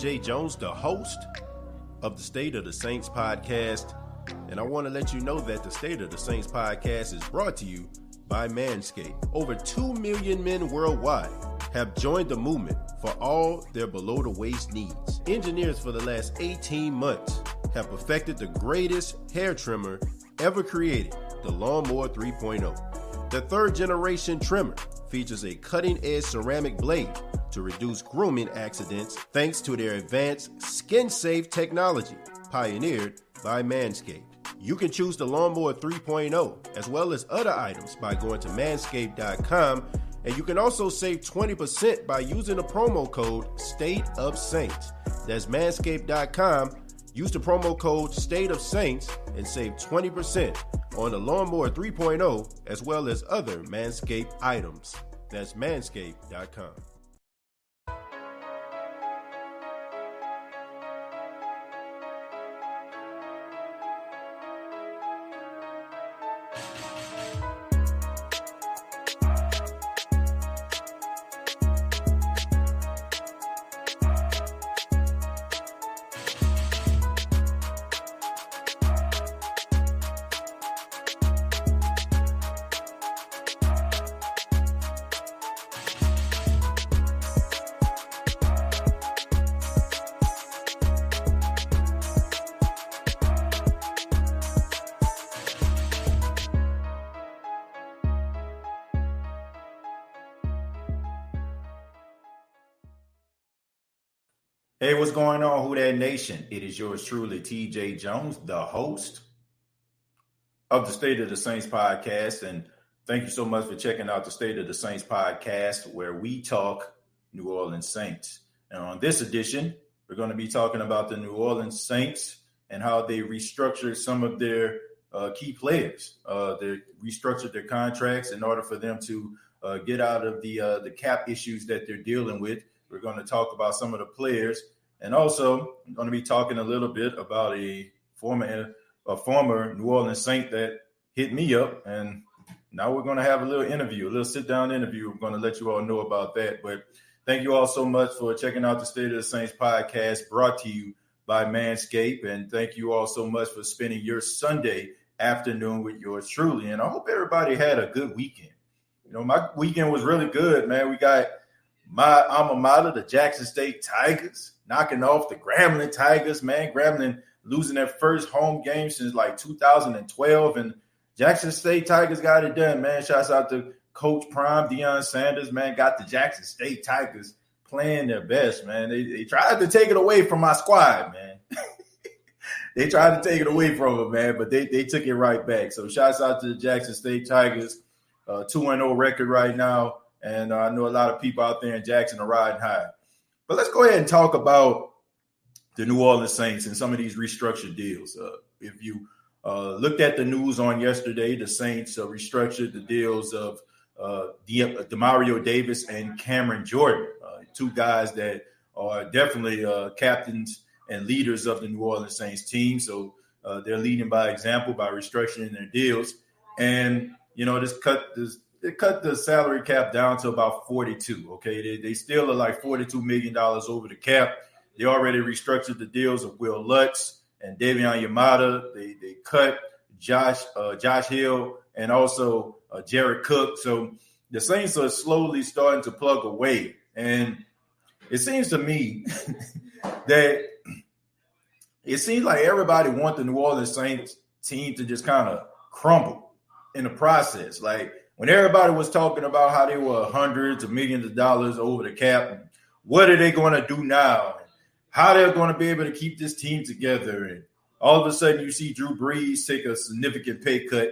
TJ Jones, the host of the State of the Saints podcast. And I want to let you know that the State of the Saints podcast is brought to you by Manscaped. Over 2 million men worldwide have joined the movement for all their below-the-waist needs. Engineers for the last 18 months have perfected the greatest hair trimmer ever created, the Lawnmower 3.0. The third-generation trimmer features a cutting-edge ceramic blade to reduce grooming accidents thanks to their advanced skin-safe technology pioneered by Manscaped. You can choose the Lawnmower 3.0 as well as other items by going to manscaped.com, and you can also save 20% by using the promo code STATEOFSAINTS. That's manscaped.com. Use the promo code STATEOFSAINTS and save 20% on the Lawnmower 3.0 as well as other Manscaped items. That's manscaped.com. Hey, what's going on, Who Dat Nation? It is yours truly, TJ Jones, the host of the State of the Saints podcast. And thank you so much for checking out the State of the Saints podcast, where we talk New Orleans Saints. And on this edition, we're going to be talking about the New Orleans Saints and how they restructured some of their key players. They restructured their contracts in order for them to get out of the cap issues that they're dealing with. We're going to talk about some of the players. And also, I'm going to be talking a little bit about a former New Orleans Saint that hit me up. And now we're going to have a little sit-down interview. I'm going to let you all know about that. But thank you all so much for checking out the State of the Saints podcast, brought to you by Manscaped. And thank you all so much for spending your Sunday afternoon with yours truly. And I hope everybody had a good weekend. You know, my weekend was really good, man. We got my alma mater, the Jackson State Tigers, knocking off the Grambling Tigers, man. Grambling losing their first home game since like 2012. And Jackson State Tigers got it done, man. Shouts out to Coach Prime, Deion Sanders, man. Got the Jackson State Tigers playing their best, man. They tried to take it away from my squad, man. They tried to take it away from them, man, but they took it right back. So shouts out to the Jackson State Tigers, 2-0 record right now. And I know a lot of people out there in Jackson are riding high. But let's go ahead and talk about the New Orleans Saints and some of these restructured deals. If you looked at the news on yesterday, the Saints restructured the deals of Demario Davis and Cameron Jordan, two guys that are definitely captains and leaders of the New Orleans Saints team. So they're leading by example by restructuring their deals. And, you know, they cut the salary cap down to about 42. Okay, they still are like $42 million over the cap. They already restructured the deals of Will Lutz and Davion Yamada. They cut Josh Hill and also Jared Cook. So the Saints are slowly starting to plug away. And it seems to me that it seems like everybody wants the New Orleans Saints team to just kind of crumble in the process. Like, when everybody was talking about how they were hundreds of millions of dollars over the cap, what are they going to do now? How they're going to be able to keep this team together? And all of a sudden, you see Drew Brees take a significant pay cut.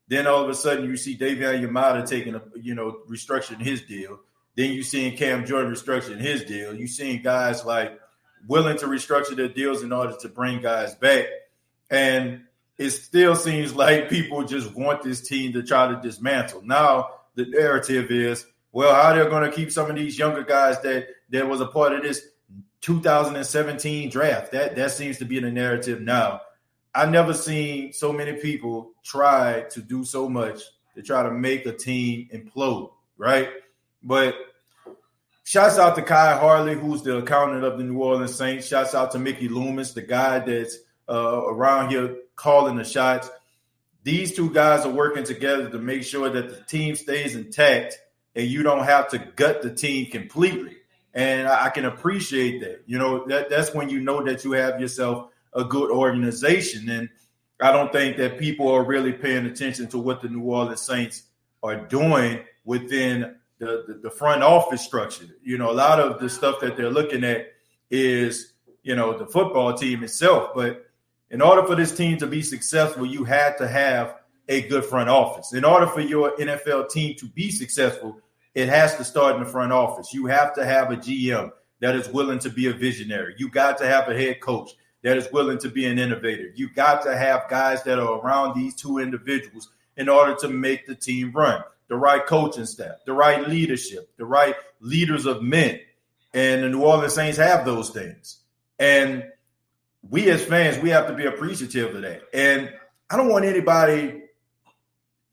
Then all of a sudden, you see Davion Yamada taking restructuring his deal. Then you seeing Cam Jordan restructuring his deal. You seeing guys like willing to restructure their deals in order to bring guys back. And it still seems like people just want this team to try to dismantle. Now, the narrative is, well, how they're going to keep some of these younger guys that was a part of this 2017 draft. That seems to be the narrative now. I've never seen so many people try to do so much to try to make a team implode, right? But Shouts out to Kai Harley, who's the accountant of the New Orleans Saints. Shouts out to Mickey Loomis, the guy that's around here calling the shots. These two guys are working together to make sure that the team stays intact and you don't have to gut the team completely. And I can appreciate that. You know, that's when you know that you have yourself a good organization. And I don't think that people are really paying attention to what the New Orleans Saints are doing within the front office structure. You know, a lot of the stuff that they're looking at is, you know, the football team itself. But in order for this team to be successful, you had to have a good front office. In order for your NFL team to be successful, it has to start in the front office. You have to have a GM that is willing to be a visionary. You got to have a head coach that is willing to be an innovator. You got to have guys that are around these two individuals in order to make the team run. The right coaching staff, the right leadership, the right leaders of men. And the New Orleans Saints have those things. And we as fans, we have to be appreciative of that. And I don't want anybody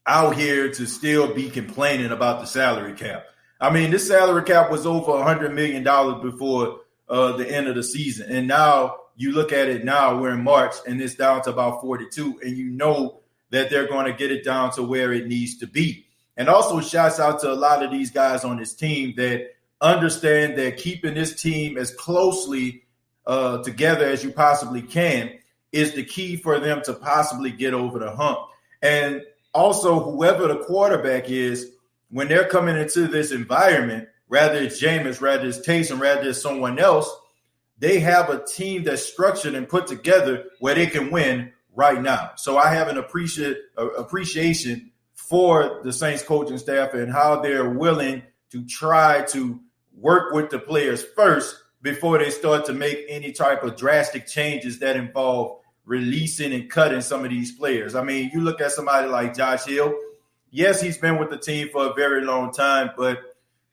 out here to still be complaining about the salary cap. I mean, this salary cap was over $100 million before the end of the season. And now you look at it now, we're in March, and it's down to about 42. And you know that they're going to get it down to where it needs to be. And also shouts out to a lot of these guys on this team that understand that keeping this team as closely together as you possibly can is the key for them to possibly get over the hump. And also, whoever the quarterback is, when they're coming into this environment, rather it's Jameis, rather it's Taysom, rather it's someone else, they have a team that's structured and put together where they can win right now. So I have an appreciation for the Saints coaching staff and how they're willing to try to work with the players first before they start to make any type of drastic changes that involve releasing and cutting some of these players. I mean, you look at somebody like Josh Hill. Yes, he's been with the team for a very long time, but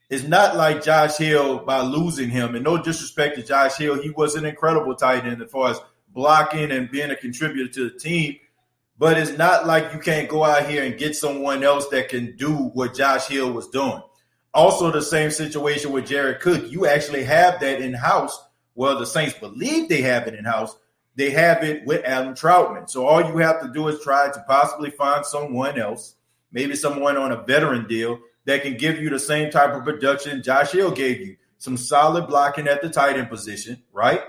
it's not like Josh Hill by losing him. And no disrespect to Josh Hill, he was an incredible tight end as far as blocking and being a contributor to the team. But it's not like you can't go out here and get someone else that can do what Josh Hill was doing. Also, the same situation with Jared Cook. You actually have that in-house. Well, the Saints believe they have it in-house. They have it with Adam Troutman. So all you have to do is try to possibly find someone else, maybe someone on a veteran deal that can give you the same type of production Josh Hill gave you. Some solid blocking at the tight end position, right?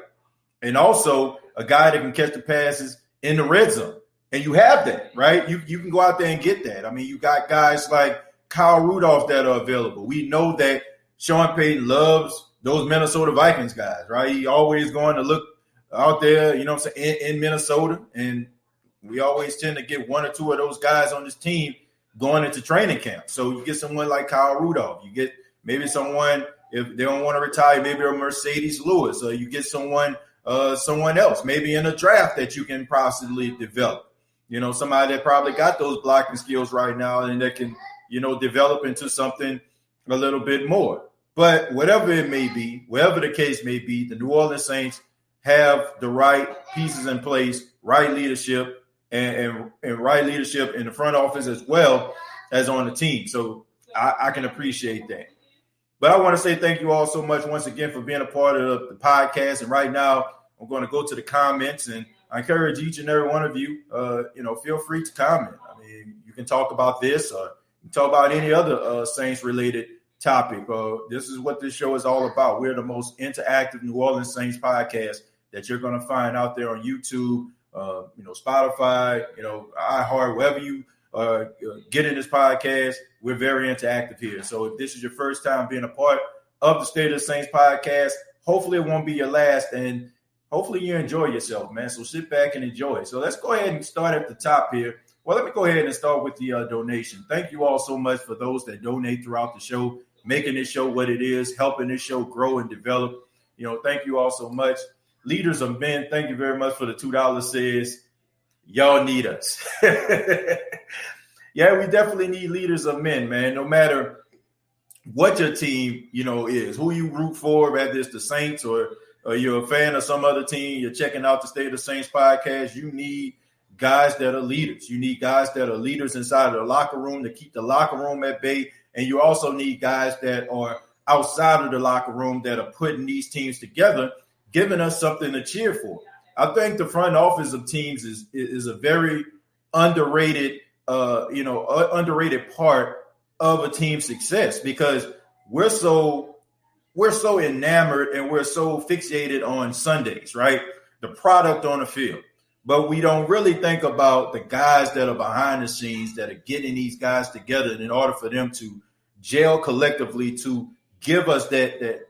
And also a guy that can catch the passes in the red zone. And you have that, right? You can go out there and get that. I mean, you got guys like Kyle Rudolph that are available. We know that Sean Payton loves those Minnesota Vikings guys, right? He always going to look out there, you know what I'm saying, in Minnesota. And we always tend to get one or two of those guys on this team going into training camp. So you get someone like Kyle Rudolph. You get maybe someone, if they don't want to retire, maybe a Mercedes Lewis. Or you get someone else, maybe in a draft that you can possibly develop. You know, somebody that probably got those blocking skills right now and that can, you know, develop into something a little bit more. But whatever it may be, whatever the case may be, the New Orleans Saints have the right pieces in place, right leadership, and right leadership in the front office as well as on the team. So I can appreciate that. But I want to say thank you all so much once again for being a part of the podcast. And right now, I'm going to go to the comments, and I encourage each and every one of you, feel free to comment. I mean, you can talk about this or you can talk about any other Saints-related topic. This is what this show is all about. We're the most interactive New Orleans Saints podcast that you're going to find out there on YouTube, Spotify, iHeart, wherever you get in this podcast. We're very interactive here. So if this is your first time being a part of the State of the Saints podcast, hopefully it won't be your last, and hopefully you enjoy yourself, man. So sit back and enjoy it. So let's go ahead and start at the top here. Well, let me go ahead and start with the donation. Thank you all so much for those that donate throughout the show, making this show what it is, helping this show grow and develop. Thank you all so much. Leaders of Men, thank you very much for the $2 says. Y'all need us. Yeah, we definitely need leaders of men, man. No matter what your team, is, who you root for, whether it's the Saints or you're a fan of some other team, you're checking out the State of the Saints podcast, you need guys that are leaders. You need guys that are leaders inside of the locker room to keep the locker room at bay. And you also need guys that are outside of the locker room that are putting these teams together, giving us something to cheer for. I think the front office of teams is a very underrated, underrated part of a team's success, because we're so enamored and we're so fixated on Sundays, right? The product on the field. But we don't really think about the guys that are behind the scenes that are getting these guys together in order for them to gel collectively to give us that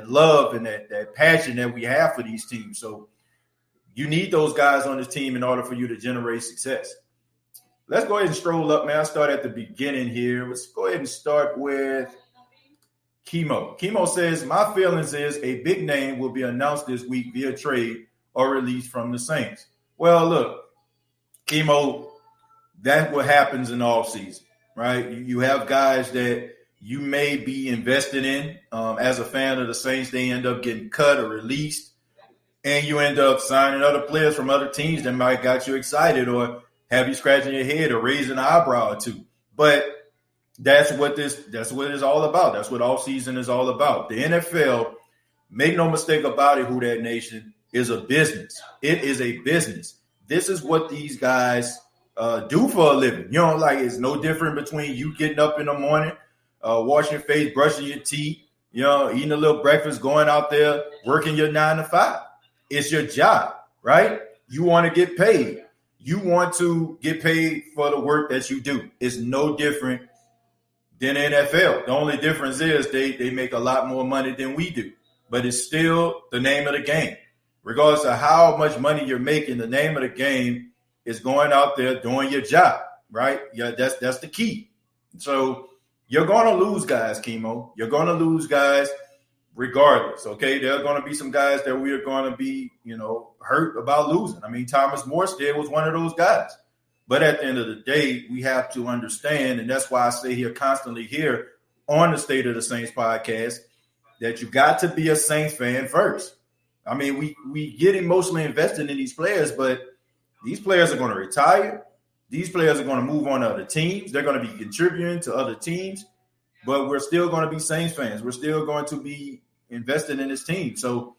love and that passion that we have for these teams. So you need those guys on this team in order for you to generate success. Let's go ahead and stroll up, man. I'll start at the beginning here. Let's go ahead and start with Chemo. Chemo says, my feelings is a big name will be announced this week via trade or release from the Saints. Well, look, Chemo, that's what happens in off season, right? You have guys that you may be invested in as a fan of the Saints. They end up getting cut or released, and you end up signing other players from other teams that might got you excited or have you scratching your head or raising an eyebrow or two. But that's what it's all about. That's what off season is all about. The NFL, make no mistake about it, Who Dat Nation, is a business. It is a business. This is what these guys do for a living. You know, like, it's no different between you getting up in the morning, washing your face, brushing your teeth, you know, eating a little breakfast, going out there, working your 9 to 5. It's your job, right? You want to get paid. You want to get paid for the work that you do. It's no different than the NFL. The only difference is they make a lot more money than we do, but it's still the name of the game. Regardless of how much money you're making, the name of the game is going out there doing your job, right? Yeah, that's the key. So you're going to lose guys, Chemo. You're going to lose guys regardless, okay? There are going to be some guys that we are going to be, hurt about losing. I mean, Thomas Morstead was one of those guys. But at the end of the day, we have to understand, and that's why I say here constantly here on the State of the Saints podcast, that you got to be a Saints fan first. I mean, we get emotionally invested in these players, but these players are going to retire. These players are going to move on to other teams. They're going to be contributing to other teams, but we're still going to be Saints fans. We're still going to be invested in this team. So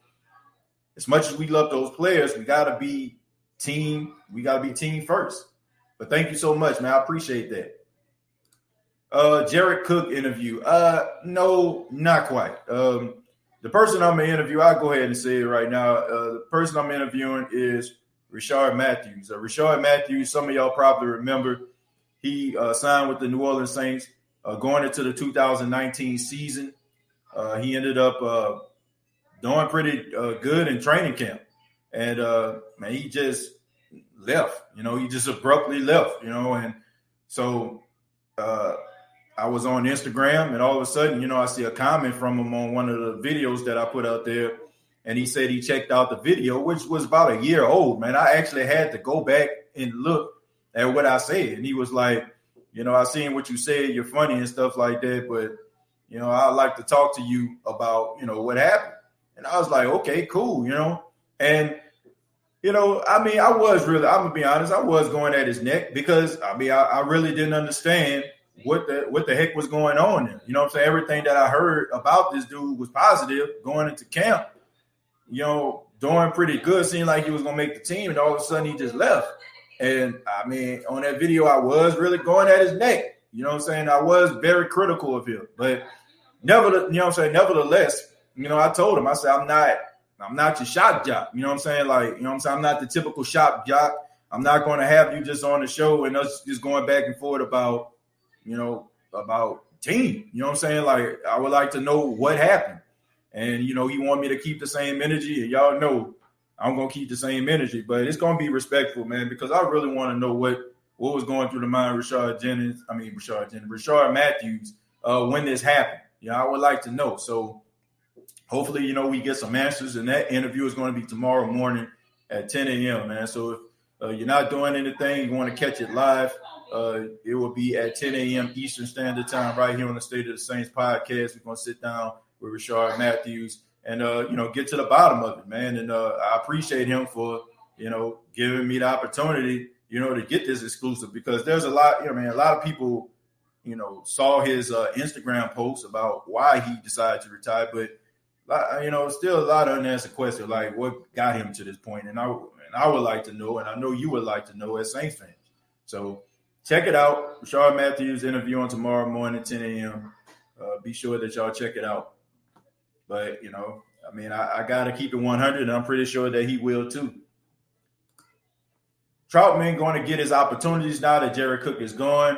as much as we love those players, we got to be team. We got to be team first. But thank you so much, man. I appreciate that. Jared Cook interview. No, not quite. The person I'm going to interview, I'll go ahead and say it right now. The person I'm interviewing is Rishard Matthews. Rishard Matthews, some of y'all probably remember, he signed with the New Orleans Saints going into the 2019 season. He ended up doing pretty good in training camp. And, man, he just left. He just abruptly left, and so I was on Instagram, and all of a sudden, I see a comment from him on one of the videos that I put out there, and he said he checked out the video, which was about a year old, man. I actually had to go back and look at what I said, and he was like, I seen what you said, you're funny and stuff like that, but, I'd like to talk to you about, what happened. And I was like, okay, cool, and I'm going to be honest, I was going at his neck because, I really didn't understand what the heck was going on there. You know what I'm saying? Everything that I heard about this dude was positive going into camp, doing pretty good, seemed like he was going to make the team, and all of a sudden he just left. And, on that video, I was really going at his neck. You know what I'm saying? I was very critical of him. But nevertheless, I told him, I said, I'm not your shop jock. You know what I'm saying? I'm not the typical shop jock. I'm not going to have you just on the show and us just going back and forth about team. You know what I'm saying? Like, I would like to know what happened. And, he want me to keep the same energy. And y'all know I'm going to keep the same energy. But it's going to be respectful, man, because I really want to know what was going through the mind of Rishard Matthews when this happened. I would like to know. So hopefully, we get some answers. And that interview is going to be tomorrow morning at 10 a.m., man. So if you're not doing anything, you want to catch it live, it will be at 10 a.m. Eastern Standard Time right here on the State of the Saints podcast. We're going to sit down with Rishard Matthews and, get to the bottom of it, man. And I appreciate him for, giving me the opportunity, to get this exclusive, because there's a lot, a lot of people, saw his Instagram post about why he decided to retire, but still a lot of unanswered questions, like what got him to this point. And I would like to know, and I know you would like to know as Saints fans. So check it out. Rashard Matthews interview on tomorrow morning, 10 a.m. Be sure that y'all check it out. But, I got to keep it 100, and I'm pretty sure that he will too. Troutman going to get his opportunities now that Jared Cook is gone.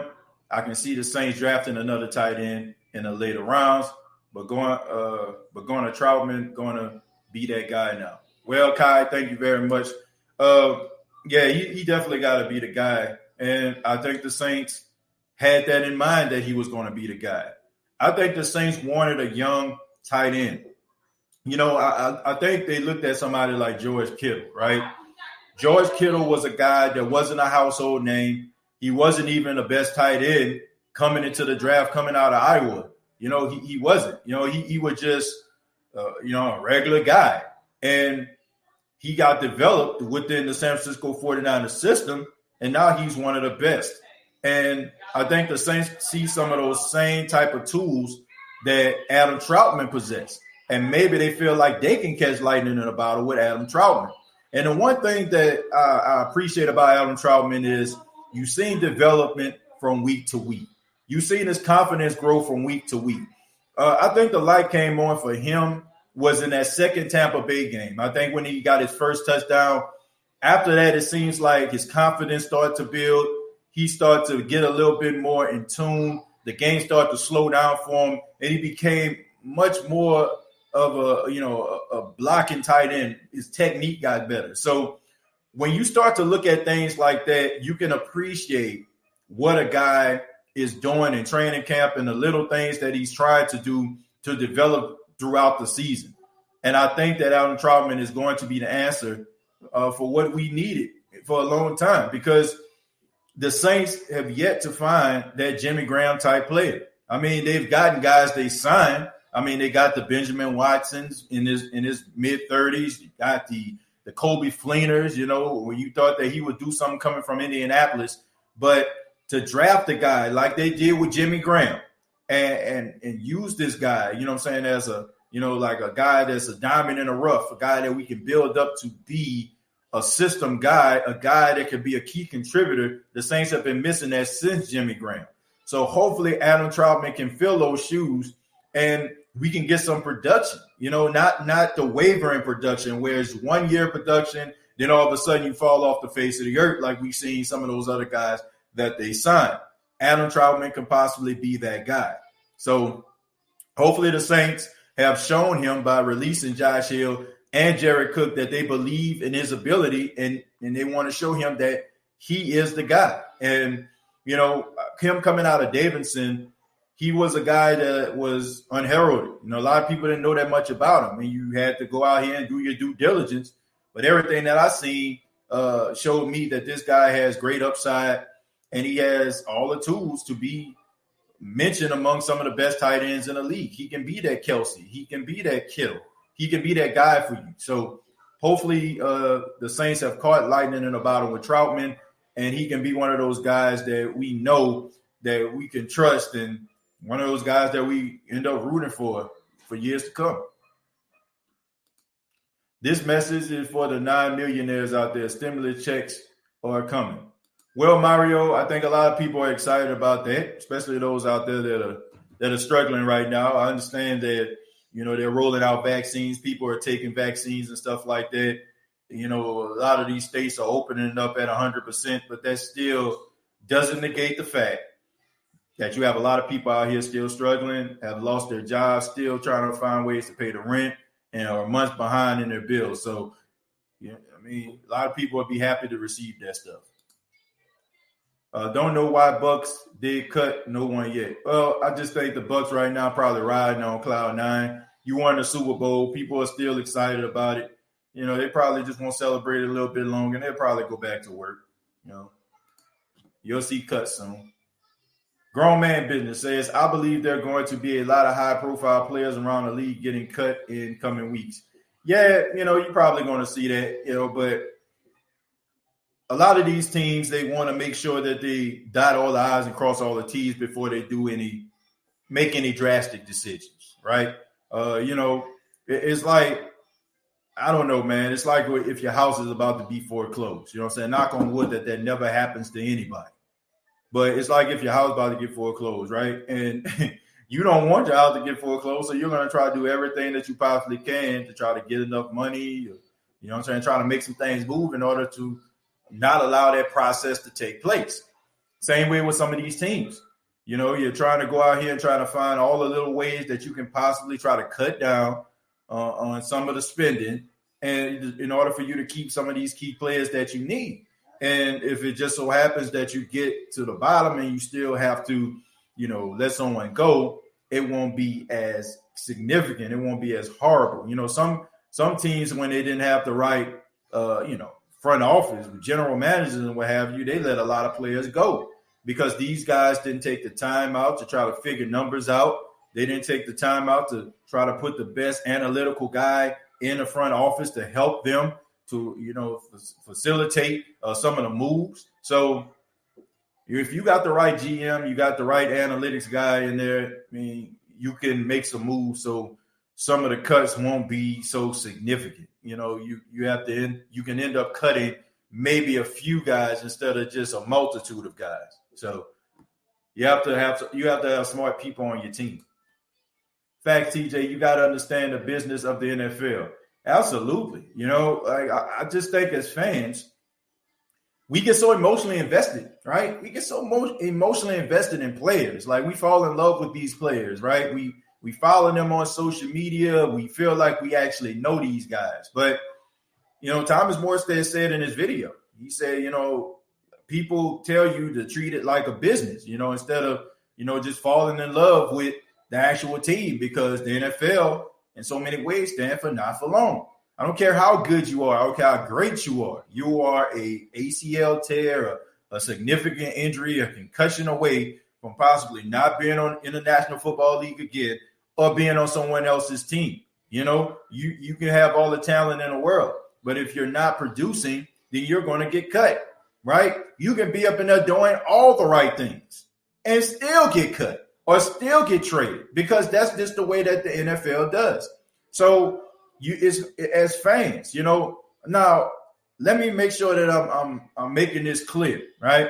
I can see the Saints drafting another tight end in the later rounds, but going to Troutman, going to be that guy now. Well, Kai, thank you very much. He definitely got to be the guy, and I think the Saints had that in mind that he was going to be the guy. I think the Saints wanted a young tight end. I think they looked at somebody like George Kittle, right? George Kittle was a guy that wasn't a household name. He wasn't even the best tight end coming into the draft, coming out of Iowa. He wasn't. He was just, a regular guy. And he got developed within the San Francisco 49ers system, and now he's one of the best. And I think the Saints see some of those same type of tools that Adam Troutman possessed. And maybe they feel like they can catch lightning in a bottle with Adam Troutman. And the one thing that I appreciate about Adam Troutman is you've seen development from week to week. You've seen his confidence grow from week to week. I think the light came on for him was in that second Tampa Bay game. I think when he got his first touchdown, after that, it seems like his confidence started to build. He started to get a little bit more in tune. The game started to slow down for him, and he became much more of a blocking tight end. His technique got better. So when you start to look at things like that, you can appreciate what a guy is doing in training camp and the little things that he's tried to do to develop throughout the season. And I think that Adam Troutman is going to be the answer for what we needed for a long time, because the Saints have yet to find that Jimmy Graham type player. I mean, they've gotten guys they signed. I mean, they got the Benjamin Watsons in his mid-30s. You got the Kobe Fleeners, when you thought that he would do something coming from Indianapolis. But to draft a guy like they did with Jimmy Graham and use this guy, as a, like a guy that's a diamond in the rough, a guy that we can build up to be a system guy, a guy that could be a key contributor. The Saints have been missing that since Jimmy Graham. So hopefully Adam Troutman can fill those shoes and we can get some production, not the wavering production where it's 1 year production, then all of a sudden you fall off the face of the earth like we've seen some of those other guys that they signed. Adam Troutman can possibly be that guy. So hopefully the Saints have shown him by releasing Josh Hill and Jared Cook that they believe in his ability and they want to show him that he is the guy. And, him coming out of Davidson, he was a guy that was unheralded. A lot of people didn't know that much about him. And you had to go out here and do your due diligence. But everything that I seen showed me that this guy has great upside and he has all the tools to be mentioned among some of the best tight ends in the league. He can be that Kelsey. He can be that Kittle. He can be that guy for you. So hopefully the Saints have caught lightning in a bottle with Troutman, and he can be one of those guys that we know that we can trust and one of those guys that we end up rooting for years to come. This message is for the non-millionaires out there. Stimulus checks are coming. Well, Mario, I think a lot of people are excited about that, especially those out there that are struggling right now. I understand that, they're rolling out vaccines. People are taking vaccines and stuff like that. A lot of these states are opening up at 100%, but that still doesn't negate the fact that you have a lot of people out here still struggling, have lost their jobs, still trying to find ways to pay the rent and are months behind in their bills. So, a lot of people would be happy to receive that stuff. Don't know why Bucks did cut no one yet. Well, I just think the Bucks right now probably riding on cloud nine. You won the Super Bowl. People are still excited about it. They probably just want to celebrate it a little bit longer, and they'll probably go back to work. You'll see cuts soon. Grown Man Business says, I believe there are going to be a lot of high-profile players around the league getting cut in coming weeks. Yeah, you're probably going to see that, but a lot of these teams, they want to make sure that they dot all the I's and cross all the T's before they make any drastic decisions, right? It's like, I don't know, man. It's like if your house is about to be foreclosed. You know what I'm saying? Knock on wood that never happens to anybody. But it's like if your house is about to get foreclosed, right? And you don't want your house to get foreclosed, so you're going to try to do everything that you possibly can to try to get enough money, you know what I'm saying, trying to make some things move in order to not allow that process to take place. Same way with some of these teams. You know, you're trying to go out here and try to find all the little ways that you can possibly try to cut down on some of the spending, and in order for you to keep some of these key players that you need. And if it just so happens that you get to the bottom and you still have to, let someone go, it won't be as significant. It won't be as horrible. Some teams, when they didn't have the right, front office, general managers and what have you, they let a lot of players go because these guys didn't take the time out to try to figure numbers out. They didn't take the time out to try to put the best analytical guy in the front office to help them to, facilitate some of the moves. So if you got the right GM, you got the right analytics guy in there, I mean, you can make some moves so some of the cuts won't be so significant. You can end up cutting maybe a few guys instead of just a multitude of guys. So you have to have smart people on your team. In fact, TJ, you got to understand the business of the NFL. Absolutely. I just think as fans, we get so emotionally invested, right? We get so emotionally invested in players. Like we fall in love with these players, right? We follow them on social media. We feel like we actually know these guys. But, Thomas Morstead said in his video, he said, people tell you to treat it like a business, instead of, just falling in love with the actual team, because the NFL in so many ways stand for not for long. I don't care how good you are. I don't care how great you are. You are a ACL tear, a significant injury, a concussion away from possibly not being in the National Football League again or being on someone else's team. You can have all the talent in the world, but if you're not producing, then you're going to get cut, right? You can be up in there doing all the right things and still get cut or still get traded, because that's just the way that the NFL does. So as fans, now let me make sure that I'm making this clear, right?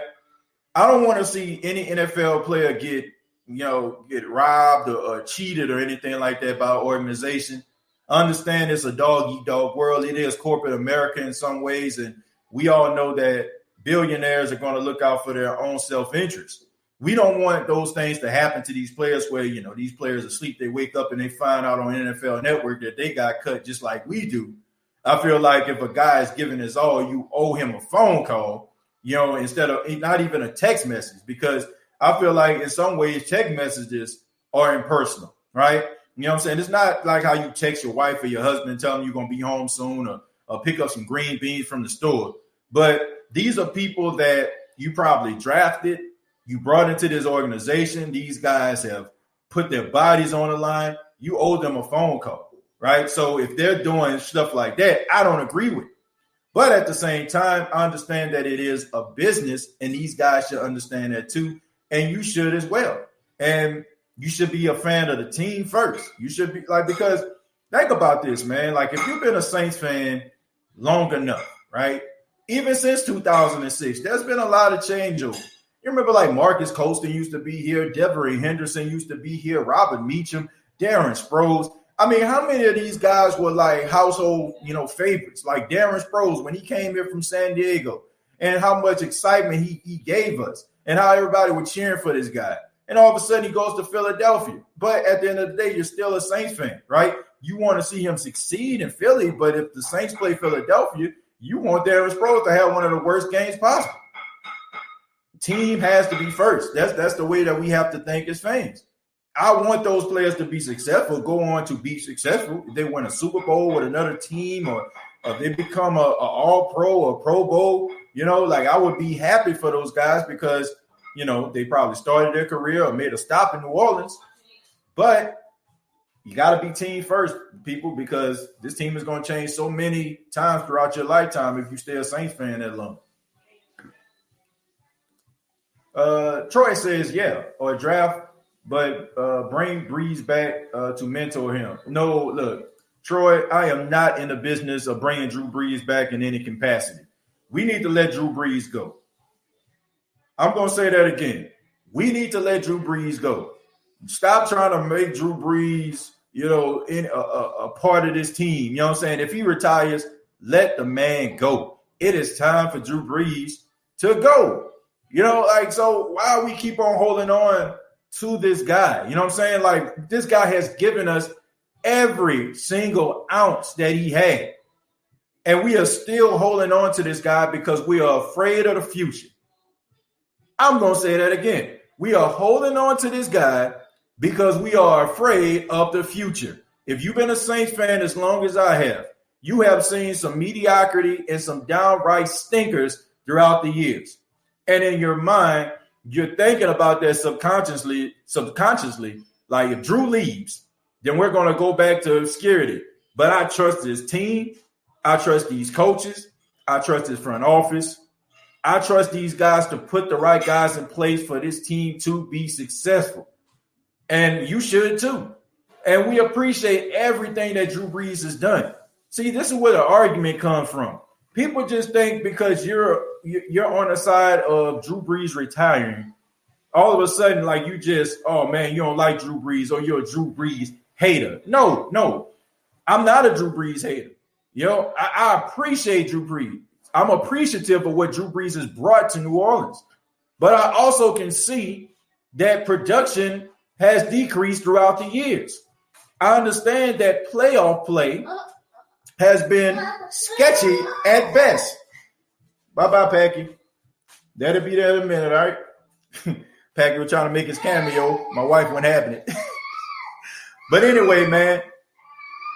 I don't want to see any NFL player get robbed or cheated or anything like that by an organization. I understand it's a dog-eat-dog world. It is corporate America in some ways, and we all know that billionaires are going to look out for their own self-interest. We don't want those things to happen to these players where, these players are asleep, they wake up and they find out on NFL Network that they got cut just like we do. I feel like if a guy is giving his all, you owe him a phone call, instead of not even a text message, because I feel like in some ways text messages are impersonal, right? You know what I'm saying? It's not like how you text your wife or your husband and tell them you're going to be home soon or pick up some green beans from the store. But these are people that you probably drafted, you brought into this organization. These guys have put their bodies on the line. You owe them a phone call, right? So if they're doing stuff like that, I don't agree with it. But at the same time, I understand that it is a business, and these guys should understand that too. And you should as well. And you should be a fan of the team first. You should be because think about this, man. Like if you've been a Saints fan long enough, right? Even since 2006, there's been a lot of changeover. You remember like Marcus Colston used to be here. Devery Henderson used to be here. Robert Meacham, Darren Sproles. I mean, how many of these guys were like household, favorites? Like Darren Sproles when he came here from San Diego, and how much excitement he gave us, and how everybody was cheering for this guy. And all of a sudden he goes to Philadelphia. But at the end of the day, you're still a Saints fan, right? You want to see him succeed in Philly, but if the Saints play Philadelphia, you want Darren Sproles to have one of the worst games possible. Team has to be first. That's the way that we have to think as fans. I want those players to be successful, go on to be successful. If they win a Super Bowl with another team, or they become a All-Pro or Pro Bowl, I would be happy for those guys because, they probably started their career or made a stop in New Orleans. But you got to be team first, people, because this team is going to change so many times throughout your lifetime if you stay a Saints fan that long. Troy says, yeah, or draft, but bring Breeze back to mentor him. No, look, Troy, I am not in the business of bringing Drew Brees back in any capacity. We need to let Drew Brees go. I'm going to say that again. We need to let Drew Brees go. Stop trying to make Drew Brees, in a part of this team. You know what I'm saying? If he retires, let the man go. It is time for Drew Brees to go. So why we keep on holding on to this guy? You know what I'm saying? Like, this guy has given us every single ounce that he had. And we are still holding on to this guy because we are afraid of the future. I'm going to say that again. We are holding on to this guy because we are afraid of the future. If you've been a Saints fan as long as I have, you have seen some mediocrity and some downright stinkers throughout the years. And in your mind, you're thinking about that subconsciously, like if Drew leaves, then we're going to go back to obscurity. But I trust this team. I trust these coaches. I trust this front office. I trust these guys to put the right guys in place for this team to be successful. And you should too. And we appreciate everything that Drew Brees has done. See, this is where the argument comes from. People just think because you're on the side of Drew Brees retiring, all of a sudden, like you just, oh man, you don't like Drew Brees or you're a Drew Brees hater. No, I'm not a Drew Brees hater. I appreciate Drew Brees. I'm appreciative of what Drew Brees has brought to New Orleans. But I also can see that production has decreased throughout the years. I understand that playoff play has been sketchy at best. Bye-bye, Packy. That'll be there in a minute, all right? Packy was trying to make his cameo. My wife wasn't having it. But anyway, man,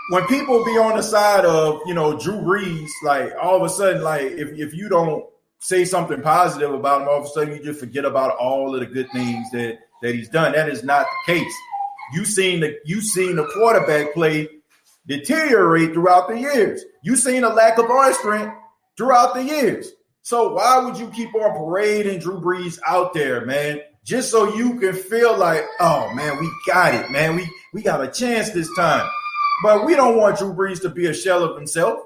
when people be on the side of, Drew Brees, like all of a sudden, like if you don't say something positive about him, all of a sudden you just forget about all of the good things that he's done. That is not the case. You've seen the quarterback play deteriorate throughout the years. You've seen a lack of arm strength throughout the years. So why would you keep on parading Drew Brees out there, man? Just so you can feel like, oh man, we got it, man. We got a chance this time. But we don't want Drew Brees to be a shell of himself.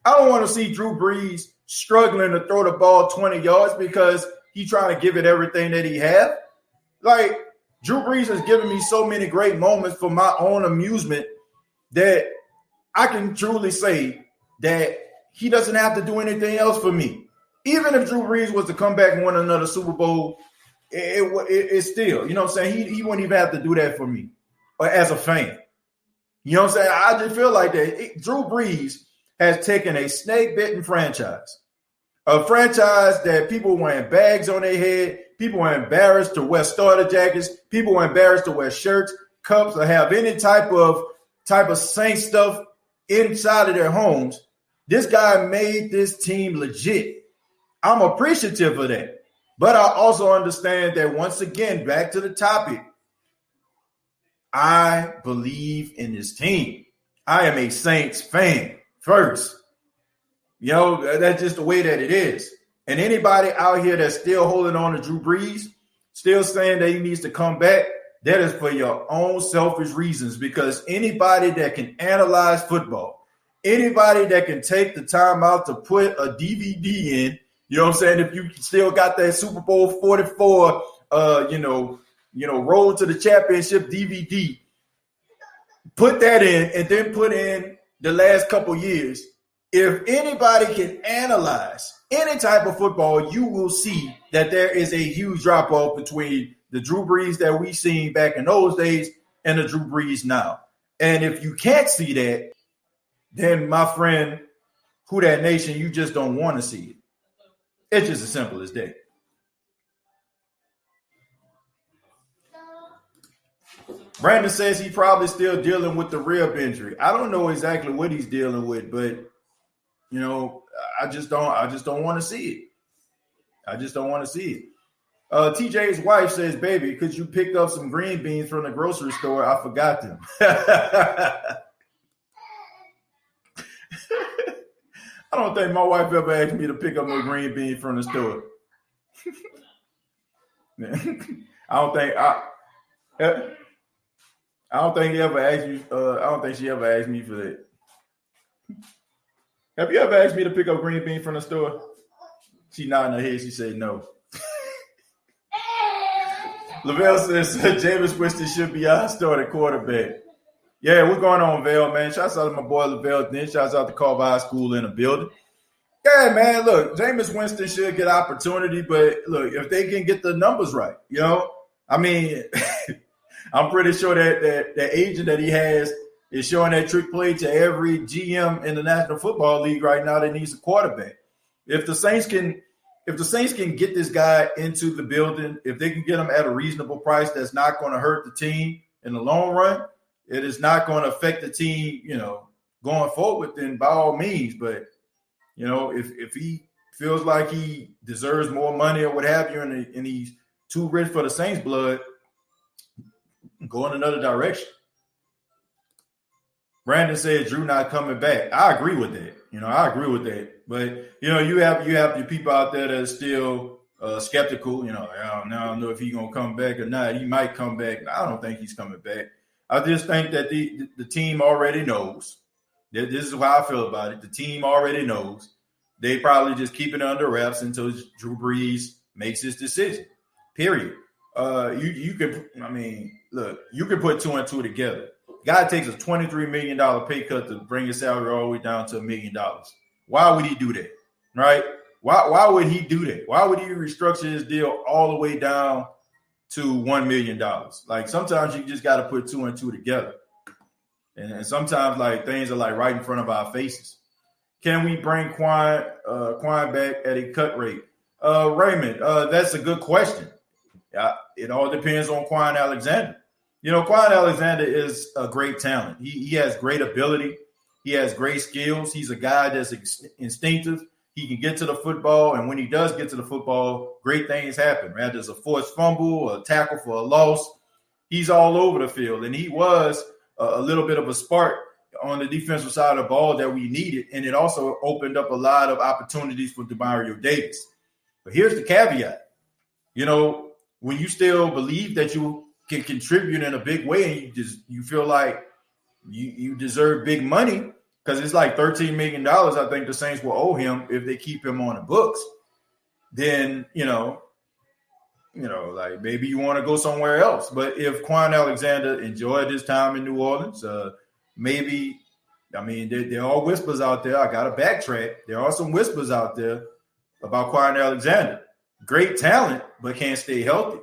I don't want to see Drew Brees struggling to throw the ball 20 yards because he's trying to give it everything that he has. Like, Drew Brees has given me so many great moments for my own amusement that I can truly say that he doesn't have to do anything else for me. Even if Drew Brees was to come back and win another Super Bowl, it's still, you know what I'm saying? He wouldn't even have to do that for me or as a fan. You know what I'm saying? I just feel like that Drew Brees has taken a snake-bitten franchise, a franchise that people wearing bags on their head, people were embarrassed to wear starter jackets, people were embarrassed to wear shirts, cups, or have any type of Saint stuff inside of their homes. This guy made this team legit. I'm appreciative of that. But I also understand that, once again, back to the topic, I believe in this team. I am a Saints fan first. That's just the way that it is. And anybody out here that's still holding on to Drew Brees, still saying that he needs to come back, that is for your own selfish reasons, because anybody that can analyze football, anybody that can take the time out to put a DVD in, you know what I'm saying? If you still got that Super Bowl 44, Road to the Championship DVD, put that in and then put in the last couple years. If anybody can analyze any type of football, you will see that there is a huge drop-off between the Drew Brees that we seen back in those days and the Drew Brees now. And if you can't see that, then, my friend, Who Dat Nation, you just don't want to see it. It's just as simple as that. Brandon says he's probably still dealing with the rib injury. I don't know exactly what he's dealing with, but I just don't want to see it. I just don't want to see it. TJ's wife says, baby, could you pick up some green beans from the grocery store? I forgot them. I don't think my wife ever asked me to pick up no green beans from the store. I don't think he ever asked you. I don't think she ever asked me for that. Have you ever asked me to pick up green beans from the store? She nodding her head. She said no. Lavelle says Jameis Winston should be our starting quarterback. Yeah, what's going on, Val, man? Shouts out to my boy Lavelle. Then shouts out to Carver High School in the building. Yeah, man, look, Jameis Winston should get opportunity, but look, if they can get the numbers right, I mean, I'm pretty sure that the agent that he has is showing that trick play to every GM in the National Football League right now that needs a quarterback. If the Saints can get this guy into the building, if they can get him at a reasonable price that's not going to hurt the team in the long run, it is not going to affect the team, going forward, then by all means. But, if he feels like he deserves more money or what have you, and he's too rich for the Saints blood, go in another direction. Brandon said Drew not coming back. I agree with that. I agree with that. But, you have your people out there that are still skeptical. I don't know if he's going to come back or not. He might come back. I don't think he's coming back. I just think that the team already knows. This is how I feel about it. The team already knows. They probably just keep it under wraps until Drew Brees makes his decision. Period. You can put 2 and 2 together. Guy takes a $23 million pay cut to bring his salary all the way down to $1 million. Why would he do that? Right? Why would he do that? Why would he restructure his deal all the way down to $1 million? Like, sometimes you just got to put 2 and 2 together. And sometimes, like, things are like right in front of our faces. Can we bring Quan back at a cut rate? Raymond, that's a good question. It all depends on Quan Alexander. Quan Alexander is a great talent. He has great ability. He has great skills. He's a guy that's instinctive. He can get to the football, and when he does get to the football, great things happen. Right? There's a forced fumble, a tackle for a loss. He's all over the field, and he was a little bit of a spark on the defensive side of the ball that we needed, and it also opened up a lot of opportunities for Demario Davis. But here's the caveat. When you still believe that you can contribute in a big way, and you feel like you deserve big money, because it's like $13 million I think the Saints will owe him if they keep him on the books, then, like maybe you want to go somewhere else. But if Quan Alexander enjoyed his time in New Orleans, there are whispers out there. I got to backtrack. There are some whispers out there about Quan Alexander. Great talent, but can't stay healthy.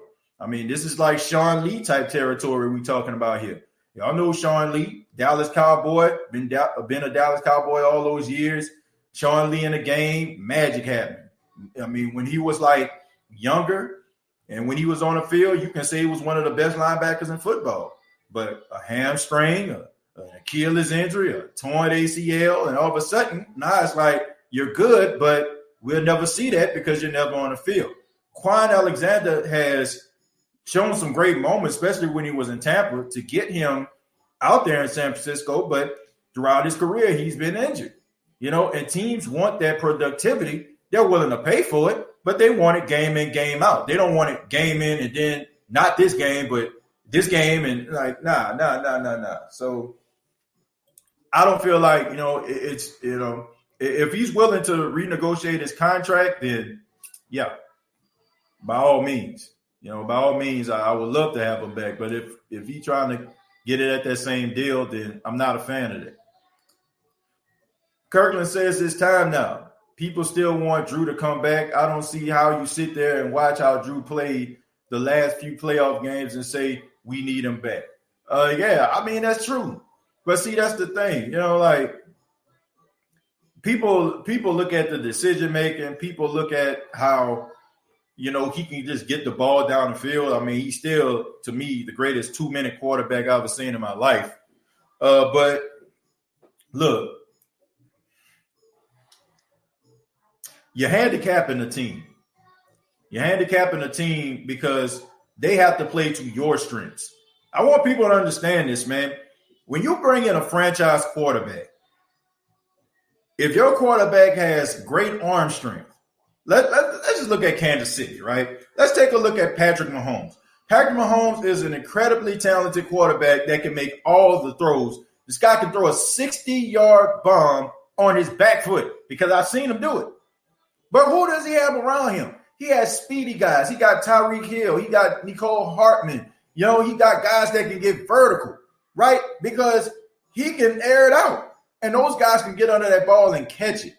This is like Sean Lee type territory we're talking about here. Y'all know Sean Lee, Dallas Cowboy, been a Dallas Cowboy all those years. Sean Lee in the game, magic happened. When he was like younger and when he was on the field, you can say he was one of the best linebackers in football. But a hamstring, an Achilles injury, a torn ACL, and all of a sudden, now it's like you're good, but we'll never see that because you're never on the field. Quan Alexander has shown some great moments, especially when he was in Tampa, to get him out there in San Francisco. But throughout his career, he's been injured, and teams want that productivity. They're willing to pay for it, but they want it game in, game out. They don't want it game in and then not this game, but this game, and like, nah. So I don't feel like, if he's willing to renegotiate his contract, then yeah, by all means. I would love to have him back. But if he's trying to get it at that same deal, then I'm not a fan of it. Kirkland says it's time now. People still want Drew to come back. I don't see how you sit there and watch how Drew played the last few playoff games and say we need him back. That's true. But see, that's the thing. Like people look at the decision making. People look at how he can just get the ball down the field. He's still, to me, the greatest 2-minute quarterback I've ever seen in my life. But look, you're handicapping the team. You're handicapping the team because they have to play to your strengths. I want people to understand this, man. When you bring in a franchise quarterback, if your quarterback has great arm strength, Let's just look at Kansas City, right? Let's take a look at Patrick Mahomes. Patrick Mahomes is an incredibly talented quarterback that can make all the throws. This guy can throw a 60-yard bomb on his back foot because I've seen him do it. But who does he have around him? He has speedy guys. He got Tyreek Hill. He got Nicole Hartman. You know, he got guys that can get vertical, right? Because he can air it out. And those guys can get under that ball and catch it.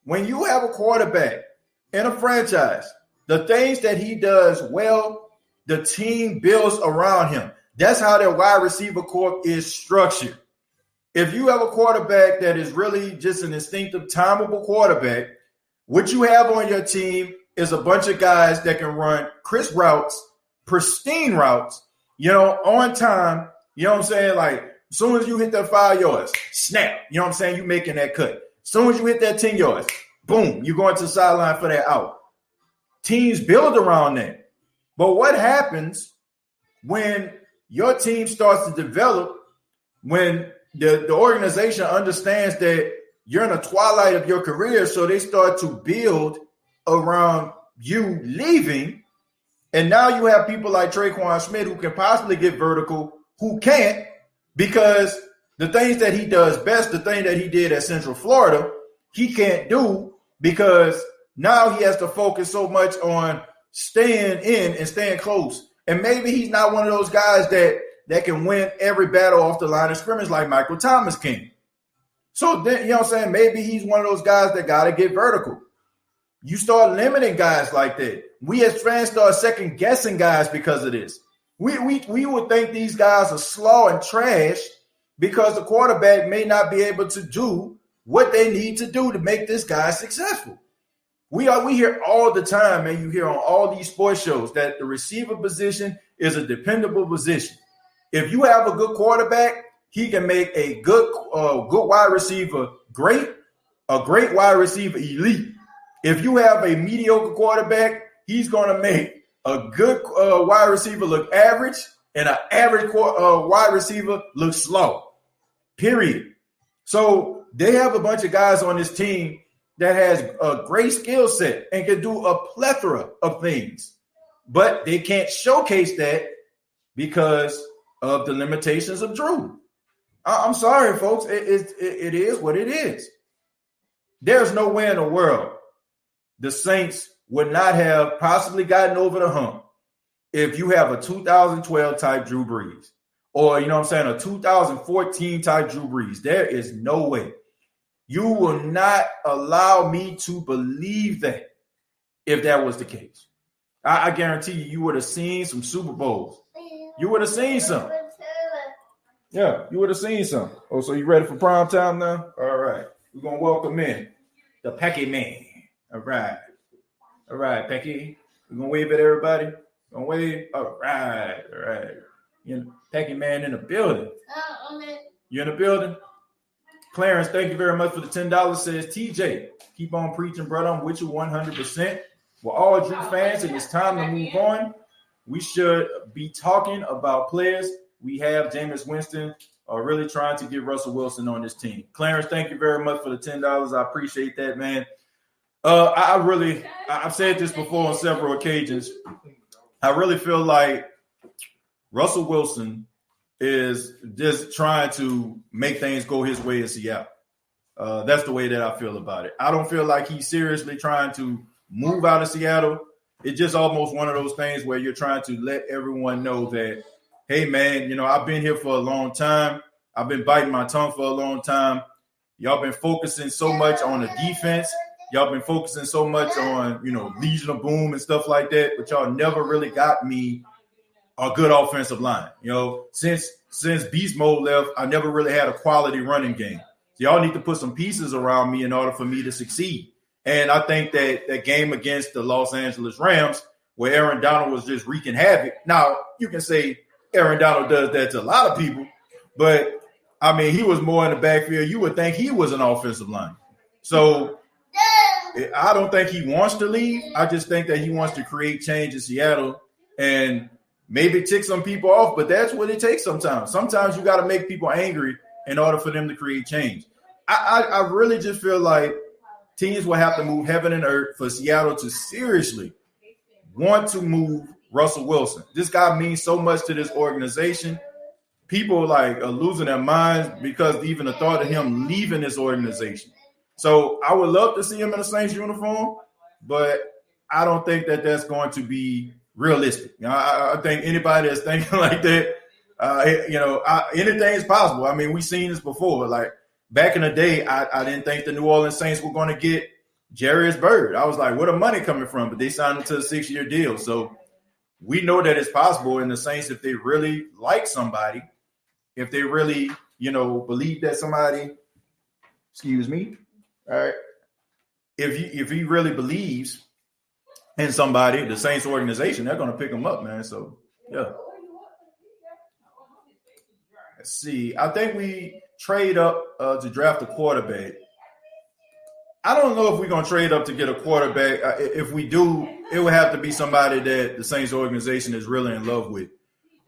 When you have a quarterback in a franchise, the things that he does well, the team builds around him. That's how their wide receiver corps is structured. If you have a quarterback that is really just an instinctive, timeable quarterback, what you have on your team is a bunch of guys that can run crisp routes, pristine routes, you know, on time. You know what I'm saying? Like, as soon as you hit that 5 yards, snap. You know what I'm saying? You making that cut. As soon as you hit that 10 yards, boom, you're going to the sideline for that out. Teams build around that. But what happens when your team starts to develop, when the organization understands that you're in the twilight of your career, so they start to build around you leaving, and now you have people like Traquan Smith who can possibly get vertical, who can't, because the things that he does best, the thing that he did at Central Florida, he can't do because now he has to focus so much on staying in and staying close. And maybe he's not one of those guys that can win every battle off the line of scrimmage like Michael Thomas can. So then, you know what I'm saying? Maybe he's one of those guys that got to get vertical. You start limiting guys like that. We as fans start second guessing guys because of this. We would think these guys are slow and trash because the quarterback may not be able to do what they need to do to make this guy successful. We hear all the time, and you hear on all these sports shows that the receiver position is a dependable position. If you have a good quarterback, he can make a good wide receiver great, a great wide receiver elite. If you have a mediocre quarterback, he's going to make a good wide receiver look average and an average wide receiver look slow, period. So they have a bunch of guys on this team that has a great skill set and can do a plethora of things, but they can't showcase that because of the limitations of Drew. I'm sorry, folks. It is what it is. There's no way in the world the Saints would not have possibly gotten over the hump if you have a 2012 type Drew Brees or, you know what I'm saying, a 2014 type Drew Brees. There is no way. You will not allow me to believe that if that was the case. I guarantee you would have seen some Super Bowls. You would have seen some. Yeah, you would have seen some. Oh, so you ready for prime time now? All right. We're going to welcome in the Pecky Man. All right. All right, Pecky. We're going to wave at everybody. Going to wave. All right. All right. You know, Pecky Man in the building. You in the building? Clarence, thank you very much for the $10. Says TJ, keep on preaching, brother. I'm with you 100%. We're all Drew fans, and it's time to move on. We should be talking about players. We have Jameis Winston really trying to get Russell Wilson on this team. Clarence, thank you very much for the $10. I appreciate that, man. I've said this before on several occasions. I really feel like Russell Wilson is just trying to make things go his way in Seattle. That's the way that I feel about it. I don't feel like he's seriously trying to move out of Seattle. It's just almost one of those things where you're trying to let everyone know that, hey, man, you know, I've been here for a long time. I've been biting my tongue for a long time. Y'all been focusing so much on the defense. Y'all been focusing so much on, you know, Legion of Boom and stuff like that, but y'all never really got me a good offensive line. You know, since Beast Mode left, I never really had a quality running game. So y'all need to put some pieces around me in order for me to succeed. And I think that that game against the Los Angeles Rams, where Aaron Donald was just wreaking havoc. Now, you can say Aaron Donald does that to a lot of people, but, I mean, he was more in the backfield. You would think he was an offensive line. So I don't think he wants to leave. I just think that he wants to create change in Seattle and maybe tick some people off, but that's what it takes sometimes. Sometimes you got to make people angry in order for them to create change. I really just feel like teams will have to move heaven and earth for Seattle to seriously want to move Russell Wilson. This guy means so much to this organization. People like are losing their minds because even the thought of him leaving this organization. So I would love to see him in a Saints uniform, but I don't think that that's going to be realistic. I think anybody that's thinking like that, anything is possible. I mean, we've seen this before. Like back in the day, I didn't think the New Orleans Saints were going to get Jarius Byrd. I was like, where the money coming from? But they signed him to a 6-year deal. So we know that it's possible in the Saints if they really like somebody, if they really, believe that somebody, all right, if he really believes in somebody, the Saints organization, they're going to pick him up, man. So, yeah. Let's see. I think we trade up to draft a quarterback. I don't know if we're going to trade up to get a quarterback. If we do, it would have to be somebody that the Saints organization is really in love with.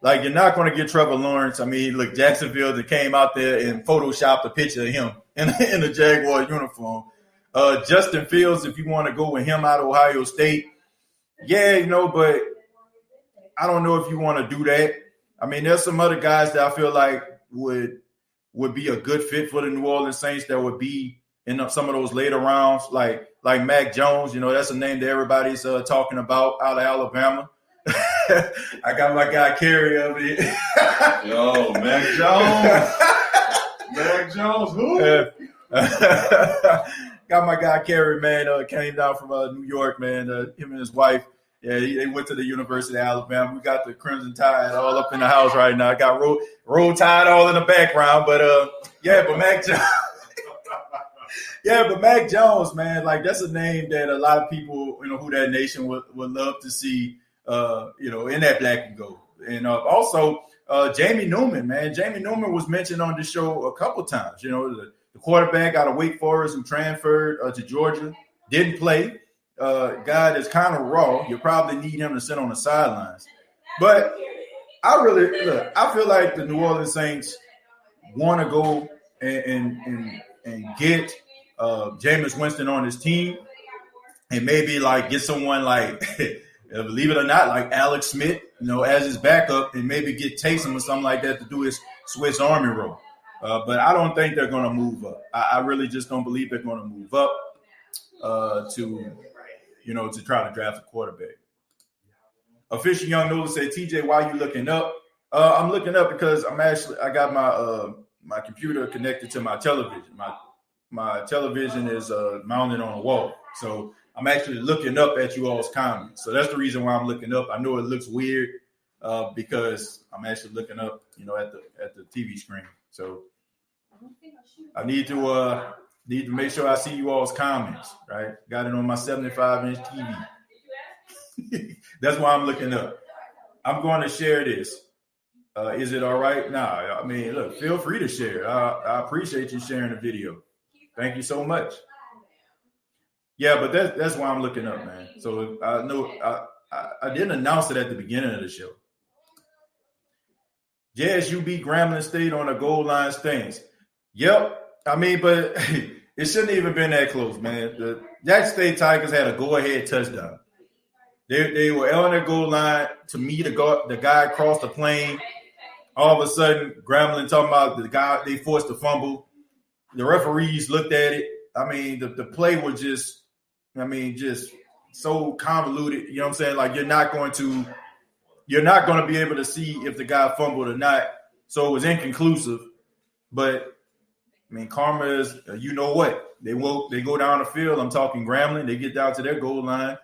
Like, you're not going to get Trevor Lawrence. I mean, look, Jacksonville that came out there and photoshopped a picture of him in a Jaguar uniform. Justin Fields, if you want to go with him out of Ohio State, yeah, but I don't know if you want to do that. I mean, there's some other guys that I feel like would be a good fit for the New Orleans Saints that would be in some of those later rounds, like Mac Jones. That's a name that everybody's talking about out of Alabama. I got my guy Kerry over here. Yo, Mac Jones. Mac Jones, who? Got my guy Kerry, man. Came down from New York, man. Him and his wife. Yeah, they went to the University of Alabama. We got the Crimson Tide all up in the house right now. I got Roll Tide all in the background. But, but Mac Jones. Yeah, but Mac Jones, man, like that's a name that a lot of people, who that nation would love to see, in that black and gold. And also Jamie Newman, man. Jamie Newman was mentioned on this show a couple times. The quarterback out of Wake Forest who transferred to Georgia, didn't play. Guy that's kind of raw. You probably need him to sit on the sidelines. But I feel like the New Orleans Saints want to go and get Jameis Winston on his team and maybe like get someone like, believe it or not, like Alex Smith, as his backup and maybe get Taysom or something like that to do his Swiss Army role. But I don't think they're going to move up. I really just don't believe they're going to move up to try to draft a quarterback. Official Young Noodle said, TJ, why are you looking up? I'm looking up because I got my computer connected to my television. My television is mounted on a wall. So I'm actually looking up at you all's comments. So that's the reason why I'm looking up. I know it looks weird because I'm actually looking up, at the TV screen. So I need to make sure I see you all's comments, right? Got it on my 75-inch TV. That's why I'm looking up. I'm going to share this. Is it all right? Nah, I mean, look, feel free to share. I appreciate you sharing the video. Thank you so much. Yeah, but that's why I'm looking up, man. So I know I didn't announce it at the beginning of the show. Yes, you beat Grambling State on a goal line stance. Yep. I mean, but it shouldn't even been that close, man. The Jackson State Tigers had a go-ahead touchdown. They were on their goal line to meet the guy across the plane. All of a sudden, Grambling talking about the guy, they forced a fumble. The referees looked at it. I mean, the play was just so convoluted. You know what I'm saying? Like you're not going to be able to see if the guy fumbled or not. So it was inconclusive. But I mean, karma is, you know what? They go down the field. I'm talking Grambling. They get down to their goal line,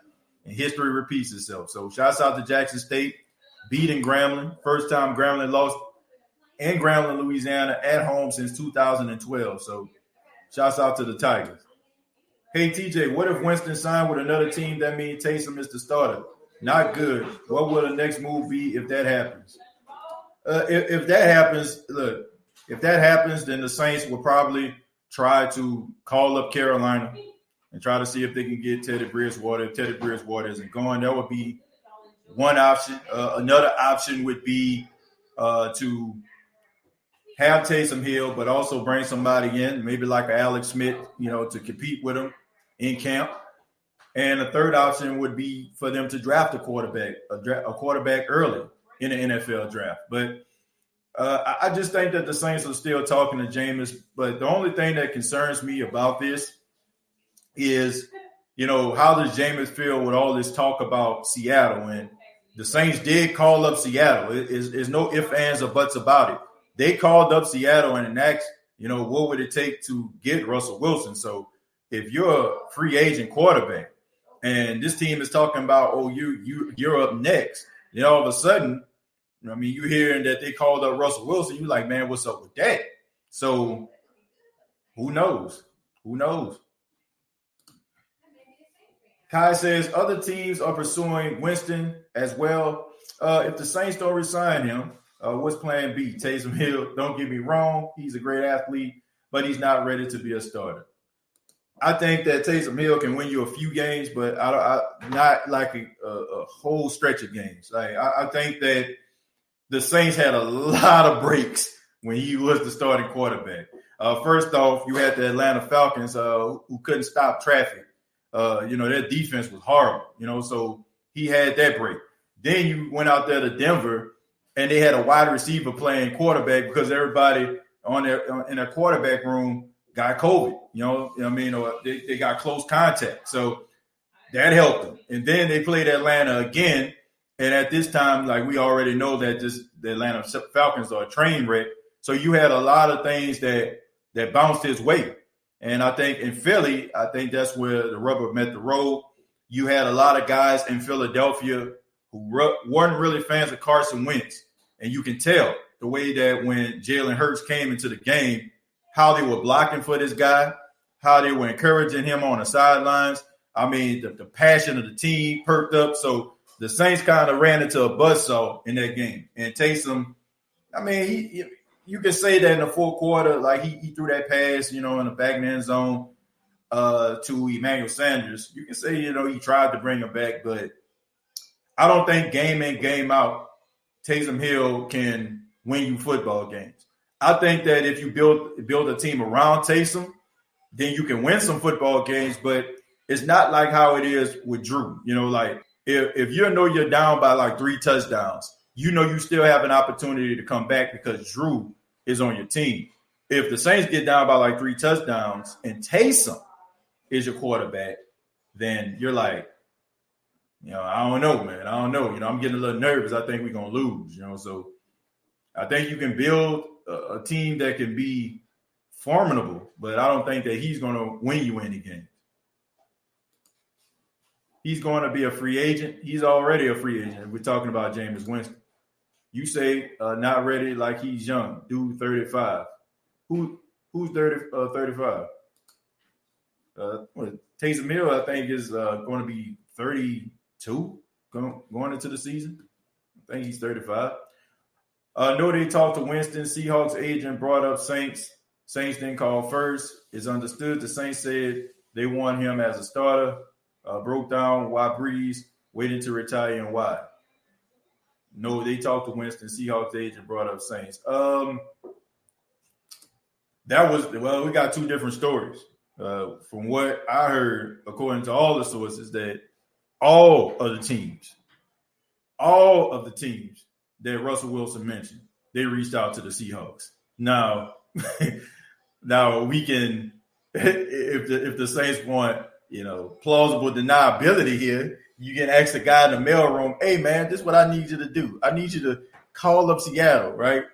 and history repeats itself. So shouts out to Jackson State beating Grambling. First time Grambling lost in Grambling, Louisiana at home since 2012. So shouts out to the Tigers. Hey, TJ, what if Winston signed with another team? That means Taysom is the starter. Not good. What will the next move be if that happens? If that happens, look, if that happens, then the Saints will probably try to call up Carolina and try to see if they can get Teddy Bridgewater. If Teddy Bridgewater isn't going, that would be one option. Another option would be to have Taysom Hill, but also bring somebody in, maybe like an Alex Smith, to compete with him. in camp. And the third option would be for them to draft a quarterback early in the NFL draft. But I just think that the Saints are still talking to Jameis. But the only thing that concerns me about this is, how does Jameis feel with all this talk about Seattle? And the Saints did call up Seattle. There's no ifs, ands, or buts about it. They called up Seattle and asked, what would it take to get Russell Wilson? So if you're a free agent quarterback and this team is talking about, you're up next, then all of a sudden, you're hearing that they called up Russell Wilson. You're like, man, what's up with that? So who knows? Who knows? Kai says other teams are pursuing Winston as well. If the Saints don't resign him, what's plan B? Taysom Hill, don't get me wrong. He's a great athlete, but he's not ready to be a starter. I think that Taysom Hill can win you a few games, but not like a whole stretch of games. Like I think that the Saints had a lot of breaks when he was the starting quarterback. First off, you had the Atlanta Falcons who couldn't stop traffic. Their defense was horrible, so he had that break. Then you went out there to Denver and they had a wide receiver playing quarterback because everybody in their quarterback room got COVID, or they got close contact. So that helped them. And then they played Atlanta again. And at this time, like we already know that the Atlanta Falcons are a train wreck. So you had a lot of things that bounced his way. And I think in Philly, that's where the rubber met the road. You had a lot of guys in Philadelphia who weren't really fans of Carson Wentz. And you can tell the way that when Jalen Hurts came into the game, how they were blocking for this guy, how they were encouraging him on the sidelines. The passion of the team perked up. So the Saints kind of ran into a buzzsaw in that game. And Taysom, you can say that in the fourth quarter, like he threw that pass, in the back of the end zone to Emmanuel Sanders. You can say, he tried to bring him back, but I don't think game in, game out, Taysom Hill can win you football games. I think that if you build a team around Taysom, then you can win some football games, but it's not like how it is with Drew. Like if you're down by like 3 touchdowns, you still have an opportunity to come back because Drew is on your team. If the Saints get down by like 3 touchdowns and Taysom is your quarterback, then you're like, I don't know, man. I don't know. I'm getting a little nervous. I think we're going to lose, So I think you can build a team that can be formidable, but I don't think that he's going to win you any games. He's going to be a free agent. He's already a free agent. We're talking about Jameis Winston. You say not ready like he's young. Dude, 35. Who's 35? Taysom Hill, I think, is going to be 32 going into the season. I think he's 35. No, they talked to Winston. Seahawks agent brought up Saints. Saints didn't call first. It's understood. The Saints said they want him as a starter. Broke down why Breeze waiting to retire and why. No, they talked to Winston. Seahawks agent brought up Saints. We got 2 different stories. From what I heard, according to all the sources, that all of the teams that Russell Wilson mentioned, they reached out to the Seahawks. Now we can, if the Saints want, plausible deniability here, you can ask the guy in the mailroom, hey, man, this is what I need you to do. I need you to call up Seattle, right?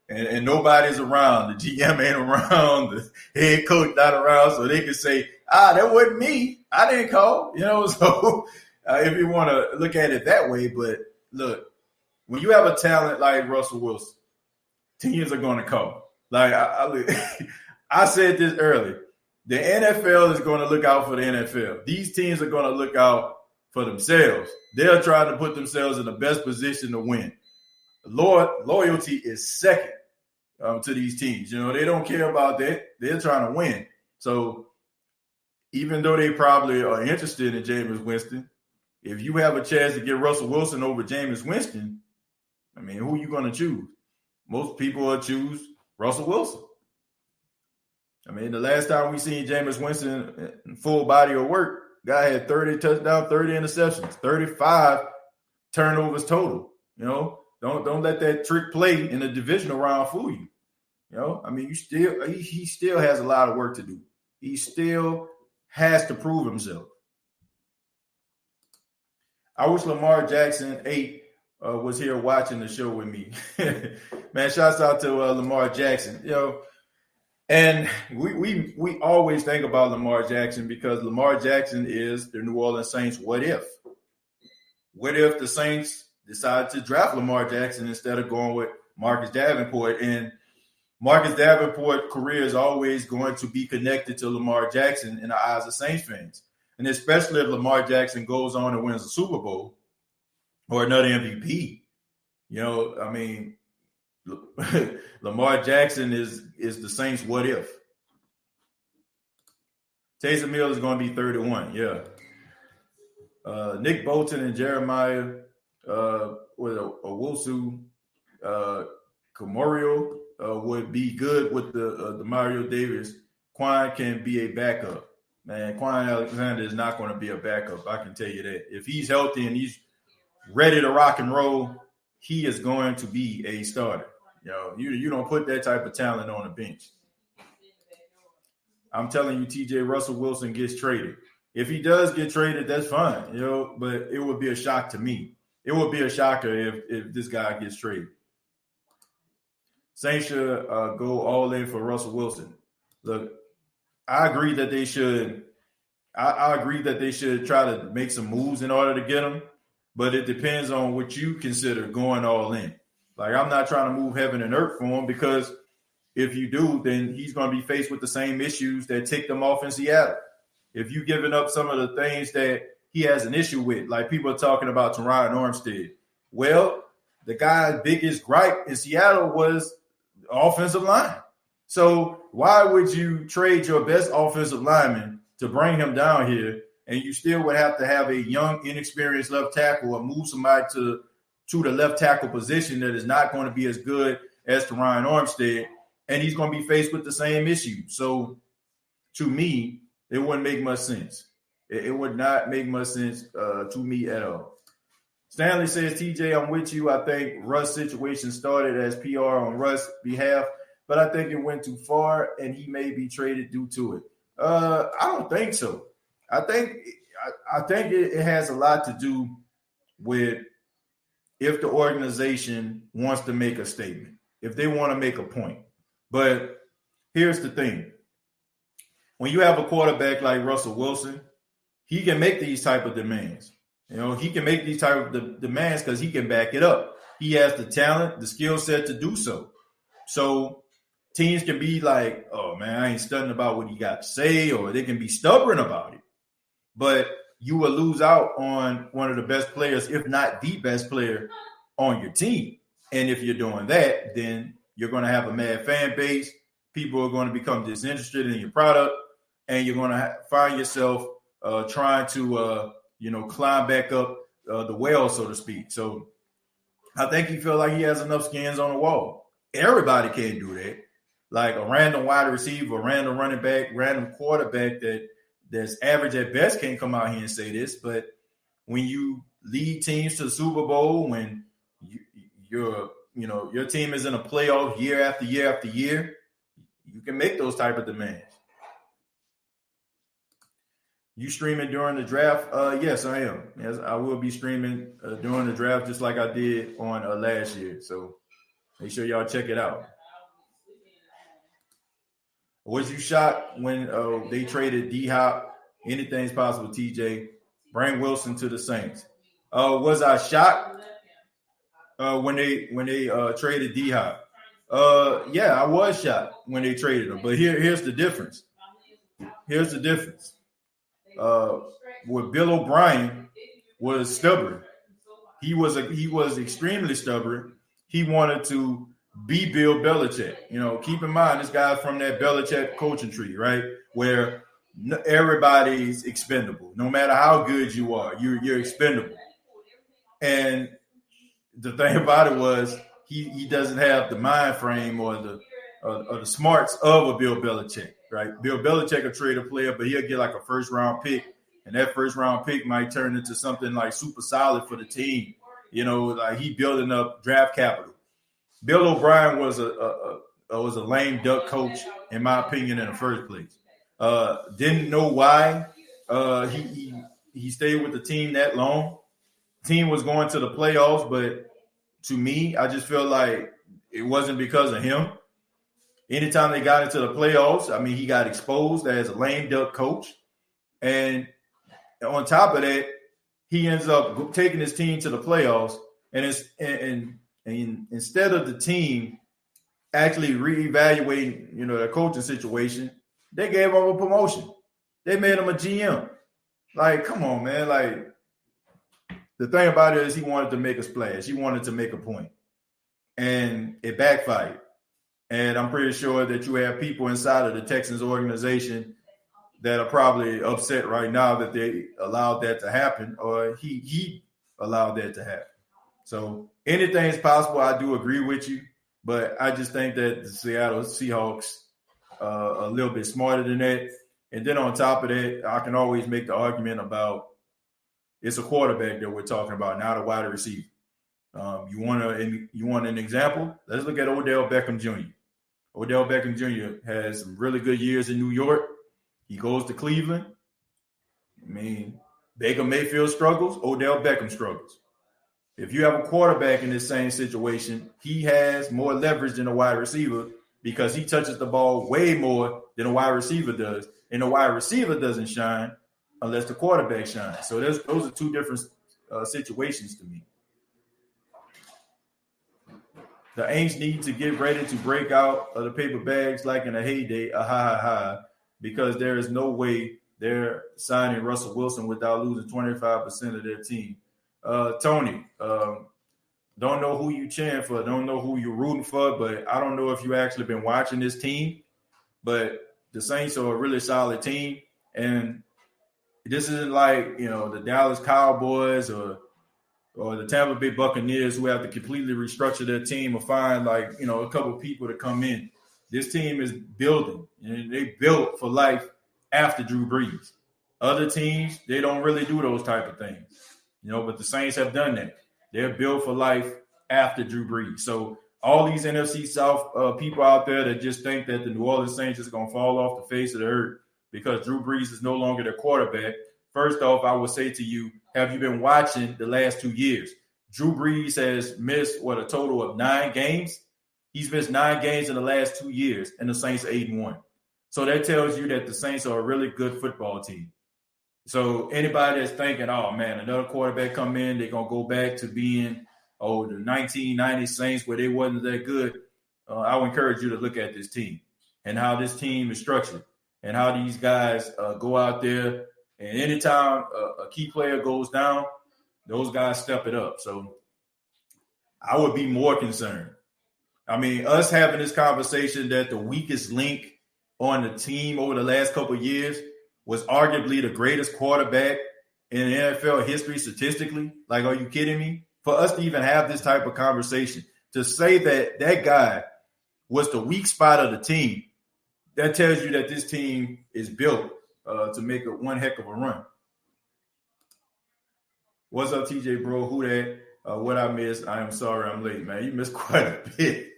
And nobody's around. The GM ain't around. The head coach not around. So they can say, that wasn't me. I didn't call, So if you want to look at it that way. But look, when you have a talent like Russell Wilson, teams are going to call. Like I said this earlier. The NFL is going to look out for the NFL. These teams are going to look out for themselves. They're trying to put themselves in the best position to win. Loyalty is second to these teams. They don't care about that. They're trying to win. So even though they probably are interested in Jameis Winston, if you have a chance to get Russell Wilson over Jameis Winston, who are you going to choose? Most people will choose Russell Wilson. I mean, the last time we seen Jameis Winston in full body of work, guy had 30 touchdowns, 30 interceptions, 35 turnovers total. You know, don't let that trick play in the divisional round fool you. You know, I mean, he still has a lot of work to do. He still has to prove himself. I wish Lamar Jackson 8 was here watching the show with me. Man, shouts out to Lamar Jackson. You know, and we always think about Lamar Jackson because Lamar Jackson is the New Orleans Saints. What if? What if the Saints decided to draft Lamar Jackson instead of going with Marcus Davenport? And Marcus Davenport's career is always going to be connected to Lamar Jackson in the eyes of Saints fans. And especially if Lamar Jackson goes on and wins a Super Bowl or another MVP. You know, I mean, Lamar Jackson is the Saints' what if. Taysom Hill is going to be 31, yeah. Nick Bolton and Jeremiah with Owusu Kamorio would be good with the Mario Davis. Quan can be a backup. Man, Quan Alexander is not going to be a backup. I can tell you that. If he's healthy and he's ready to rock and roll, he is going to be a starter. You know, you don't put that type of talent on the bench. I'm telling you, TJ Russell Wilson gets traded. If he does get traded, that's fine, you know, but it would be a shock to me. It would be a shocker if this guy gets traded. Saints should go all in for Russell Wilson. Look, I agree that they should. I agree that they should try to make some moves in order to get him, but it depends on what you consider going all in. Like, I'm not trying to move heaven and earth for him because if you do, then he's going to be faced with the same issues that ticked him off in Seattle. If you're giving up some of the things that he has an issue with, like people are talking about Teron Armstead. Well, the guy's biggest gripe in Seattle was the offensive line. So why would you trade your best offensive lineman to bring him down here, and you still would have to have a young, inexperienced left tackle or move somebody to the left tackle position that is not going to be as good as Teron Armstead, and he's going to be faced with the same issue. So to me, it wouldn't make much sense. It would not make much sense to me at all. Stanley says, TJ, I'm with you. I think Russ' situation started as PR on Russ' behalf, but I think it went too far and he may be traded due to it. I don't think so. I think it has a lot to do with if the organization wants to make a statement, if they want to make a point. But here's the thing. When you have a quarterback like Russell Wilson, he can make these type of demands. You know, he can make these type of demands because he can back it up. He has the talent, the skill set to do so. So teams can be like, oh, man, I ain't studying about what he got to say, or they can be stubborn about it. But you will lose out on one of the best players, if not the best player on your team. And if you're doing that, then you're going to have a mad fan base. People are going to become disinterested in your product, and you're going to find yourself trying to, climb back up the well, so to speak. So I think he feels like he has enough skins on the wall. Everybody can't do that. Like a random wide receiver, a random running back, random quarterback that's average at best can't come out here and say this. But when you lead teams to the Super Bowl, when your team is in a playoff year after year after year, you can make those type of demands. You streaming during the draft? Yes, I am. Yes, I will be streaming during the draft just like I did on last year. So make sure y'all check it out. Was you shocked when they traded D-Hop? Anything's possible, TJ. Bring Wilson to the Saints. Was I shocked when they traded D-Hop? Yeah, I was shocked when they traded him. But here's the difference. With Bill O'Brien was stubborn. He was extremely stubborn. He wanted to be Bill Belichick. You know, keep in mind, this guy's from that Belichick coaching tree, right? Where everybody's expendable. No matter how good you are, you're expendable. And the thing about it was he doesn't have the mind frame or the smarts of a Bill Belichick, right? Bill Belichick will trade a player, but he'll get like a first-round pick, and that first-round pick might turn into something like super solid for the team. Like he building up draft capital. Bill O'Brien was a lame duck coach, in my opinion, in the first place. Didn't know why he stayed with the team that long. Team was going to the playoffs, but to me, I just feel like it wasn't because of him. Anytime they got into the playoffs, I mean, he got exposed as a lame duck coach. And on top of that, he ends up taking his team to the playoffs. And instead of the team actually reevaluating, their coaching situation, they gave him a promotion. They made him a GM. Like, come on, man. Like, the thing about it is he wanted to make a splash. He wanted to make a point. And it backfired. And I'm pretty sure that you have people inside of the Texans organization that are probably upset right now that they allowed that to happen, or he allowed that to happen. So anything is possible. I do agree with you, but I just think that the Seattle Seahawks are a little bit smarter than that. And then on top of that, I can always make the argument about it's a quarterback that we're talking about, not a wide receiver. You want an example? Let's look at Odell Beckham Jr. Odell Beckham Jr. has some really good years in New York. He goes to Cleveland. I mean, Baker Mayfield struggles. Odell Beckham struggles. If you have a quarterback in this same situation, he has more leverage than a wide receiver because he touches the ball way more than a wide receiver does. And the wide receiver doesn't shine unless the quarterback shines. So those are two different situations to me. The Aints need to get ready to break out of the paper bags like in a heyday, because there is no way they're signing Russell Wilson without losing 25% of their team. Tony, don't know who you cheering for, don't know who you're rooting for, but I don't know if you actually been watching this team, but the Saints are a really solid team, and this isn't like, the Dallas Cowboys or the Tampa Bay Buccaneers who have to completely restructure their team or find a couple of people to come in. This team is building, and they built for life after Drew Brees. Other teams, they don't really do those type of things, but the Saints have done that. They're built for life after Drew Brees. So all these NFC South people out there that just think that the New Orleans Saints is going to fall off the face of the earth because Drew Brees is no longer their quarterback. First off, I would say to you, have you been watching the last 2 years? Drew Brees has missed, a total of 9 games? He's missed 9 games in the last 2 years, and the Saints are 8-1. So that tells you that the Saints are a really good football team. So anybody that's thinking, oh, man, another quarterback come in, they're going to go back to being, the 1990 Saints where they wasn't that good, I would encourage you to look at this team and how this team is structured and how these guys go out there. And anytime a key player goes down, those guys step it up. So I would be more concerned. I mean, us having this conversation that the weakest link on the team over the last couple of years was arguably the greatest quarterback in NFL history statistically. Like, are you kidding me? For us to even have this type of conversation, to say that that guy was the weak spot of the team, that tells you that this team is built to make one heck of a run. What's up, TJ, bro? Who that? What I missed? I am sorry I'm late, man. You missed quite a bit.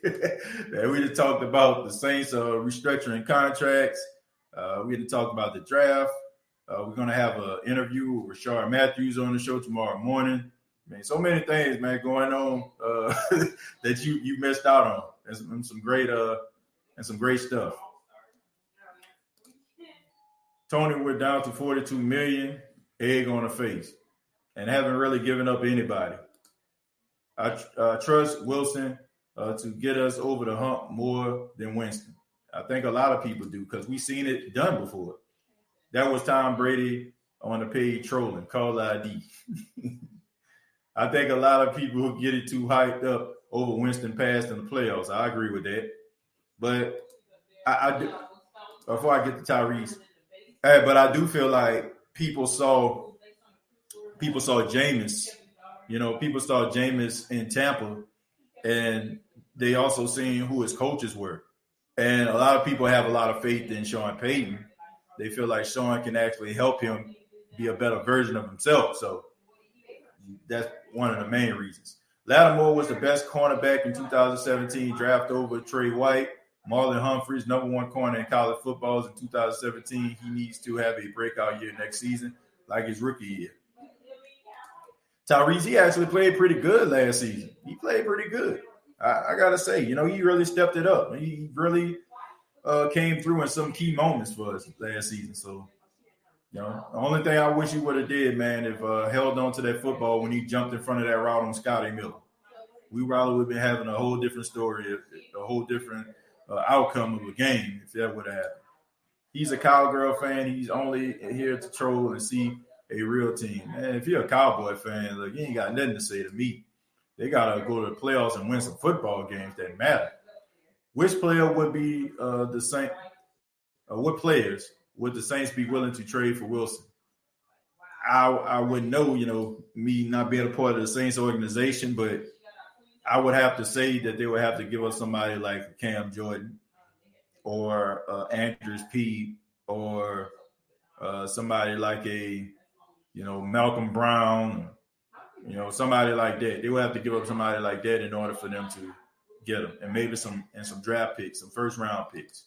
Man, we just talked about the Saints restructuring contracts. We just talked about the draft. We're going to have an interview with Rashard Matthews on the show tomorrow morning. Man, so many things, man, going on that you missed out on. And some great stuff. Tony, we're down to 42 million, egg on the face, and haven't really given up anybody. I trust Wilson to get us over the hump more than Winston. I think a lot of people do because we've seen it done before. That was Tom Brady on the page trolling, call ID. I think a lot of people who get it too hyped up over Winston passed in the playoffs. I agree with that. But I do, before I get to Tyrese, but I do feel like people saw Jameis. People saw Jameis in Tampa, and they also seen who his coaches were. And a lot of people have a lot of faith in Sean Payton. They feel like Sean can actually help him be a better version of himself. So that's one of the main reasons. Lattimore was the best cornerback in 2017 draft over Trey White. Marlon Humphreys, #1 corner in college football in 2017. He needs to have a breakout year next season, like his rookie year. Tyrese, he actually played pretty good last season. He played pretty good. I got to say, he really stepped it up. He really came through in some key moments for us last season. So, the only thing I wish he would have did, man, if held on to that football when he jumped in front of that route on Scotty Miller. We probably would have been having a whole different story, a whole different outcome of a game if that would have happened. He's a Cowgirl fan. He's only here to troll and see a real team. Man, if you're a Cowboy fan, look, you ain't got nothing to say to me. They got to go to the playoffs and win some football games that matter. Which player would be the Saints? What players would the Saints be willing to trade for Wilson? I wouldn't know, me not being a part of the Saints organization, but I would have to say that they would have to give us somebody like Cam Jordan or Andrews Pete or somebody like a, Malcolm Brown, somebody like that. They would have to give up somebody like that in order for them to get them, and maybe some draft picks, some first round picks.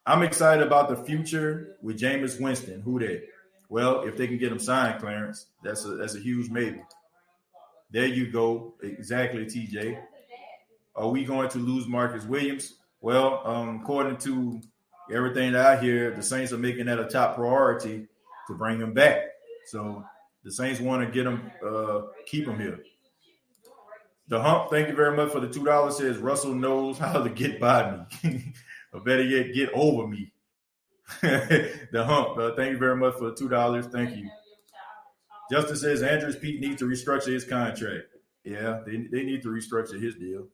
I'm excited about the future with Jameis Winston. Who that? Well, if they can get him sign clearance, that's a huge maybe. There you go. Exactly, TJ. Are we going to lose Marcus Williams? Well, according to everything that I hear, the Saints are making that a top priority to bring him back. So the Saints want to get him, keep him here. The Hump, thank you very much for the $2. Says Russell knows how to get by me. Or better yet, get over me. The Hump, thank you very much for the $2. Thank you. Justin says Andrews Pete needs to restructure his contract. Yeah, they need to restructure his deal.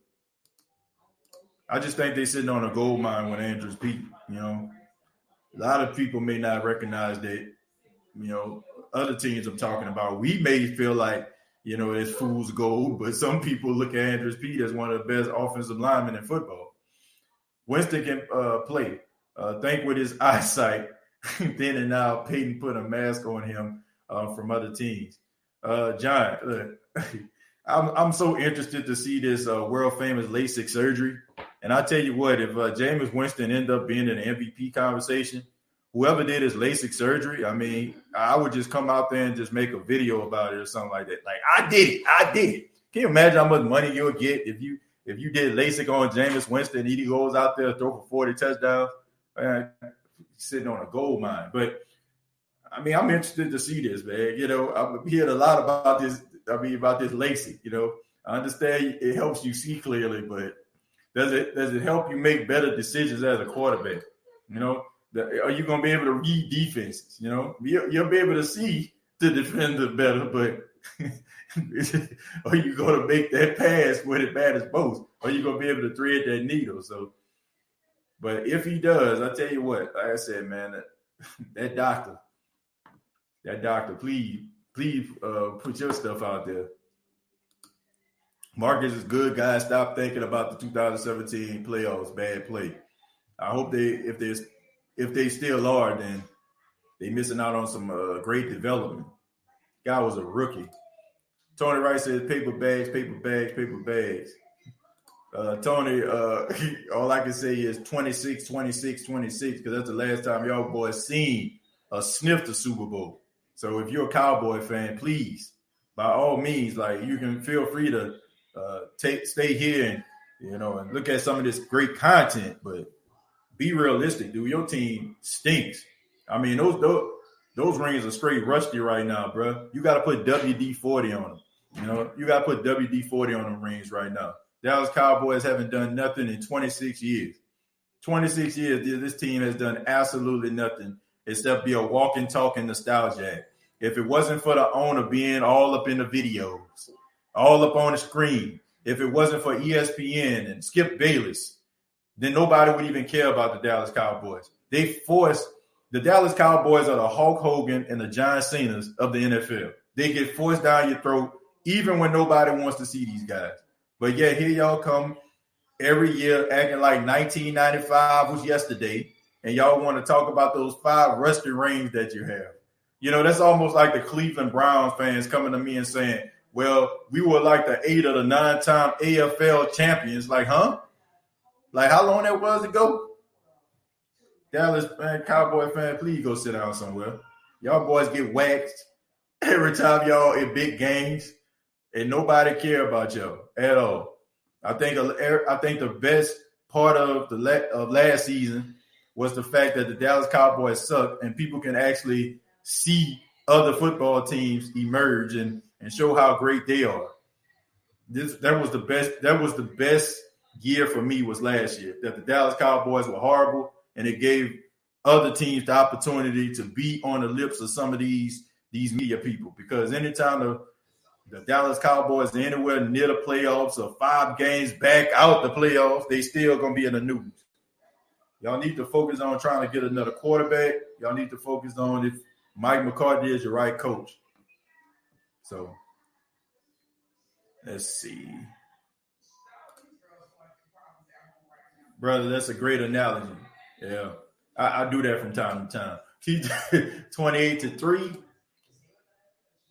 I just think they're sitting on a gold mine with Andrews Pete. A lot of people may not recognize that, other teams I'm talking about, we may feel like, it's fool's gold, but some people look at Andrews Pete as one of the best offensive linemen in football. Winston can play. Think with his eyesight, then and now Peyton put a mask on him from other teams. John, look, I'm so interested to see this world famous LASIK surgery. And I tell you what, if Jameis Winston end up being in an MVP conversation, whoever did his LASIK surgery, I would just come out there and just make a video about it or something like that. Like, I did it. Can you imagine how much money you'll get if you did LASIK on Jameis Winston and he goes out there and throw for 40 touchdowns? Sitting on a gold mine. But I'm interested to see this, man. I've heard a lot about this. About this LASIK. I understand it helps you see clearly, but does it help you make better decisions as a quarterback? Are you going to be able to read defenses? You'll be able to see the defender better, but are you going to make that pass when it matters most? Are you going to be able to thread that needle? So, but if he does, I tell you what, like I said, man, that doctor, please put your stuff out there. Marcus is good, guys. Stop thinking about the 2017 playoffs. Bad play. I hope if they still are, then they missing out on some great development. Guy was a rookie. Tony Wright says paper bags. Tony, all I can say is 26, because that's the last time y'all boys seen a sniff the Super Bowl. So if you're a Cowboy fan, please, by all means, you can feel free to stay here and and look at some of this great content, but be realistic, dude. Your team stinks. Those rings are straight rusty right now, bro. You got to put WD-40 on them. You got to put WD-40 on them rings right now. Dallas Cowboys haven't done nothing in 26 years. 26 years, this team has done absolutely nothing except be a walking, talking nostalgia. If it wasn't for the owner being all up in the videos, all up on the screen, if it wasn't for ESPN and Skip Bayless, then nobody would even care about the Dallas Cowboys. The Dallas Cowboys are the Hulk Hogan and the John Cena's of the NFL. They get forced down your throat even when nobody wants to see these guys. But yeah, here y'all come every year acting like 1995 was yesterday, and y'all want to talk about those 5 rusty rings that you have. You know, that's almost like the Cleveland Browns fans coming to me and saying, well, we were like the 8 or the 9-time AFL champions. Like, huh? Like, how long that was ago? Dallas fan, Cowboy fan, please go sit down somewhere. Y'all boys get waxed every time y'all in big games, and nobody care about y'all at all. I think the best part of last season was the fact that the Dallas Cowboys suck, and people can actually see other football teams emerge and show how great they are. That was the best year for me was last year. That the Dallas Cowboys were horrible, and it gave other teams the opportunity to be on the lips of some of these media people. Because anytime the Dallas Cowboys are anywhere near the playoffs or 5 games back out the playoffs, they still gonna be in the news. Y'all need to focus on trying to get another quarterback. Y'all need to focus on if Mike McCarthy is your right coach. So let's see. Brother, that's a great analogy. Yeah. I do that from time to time. 28-3.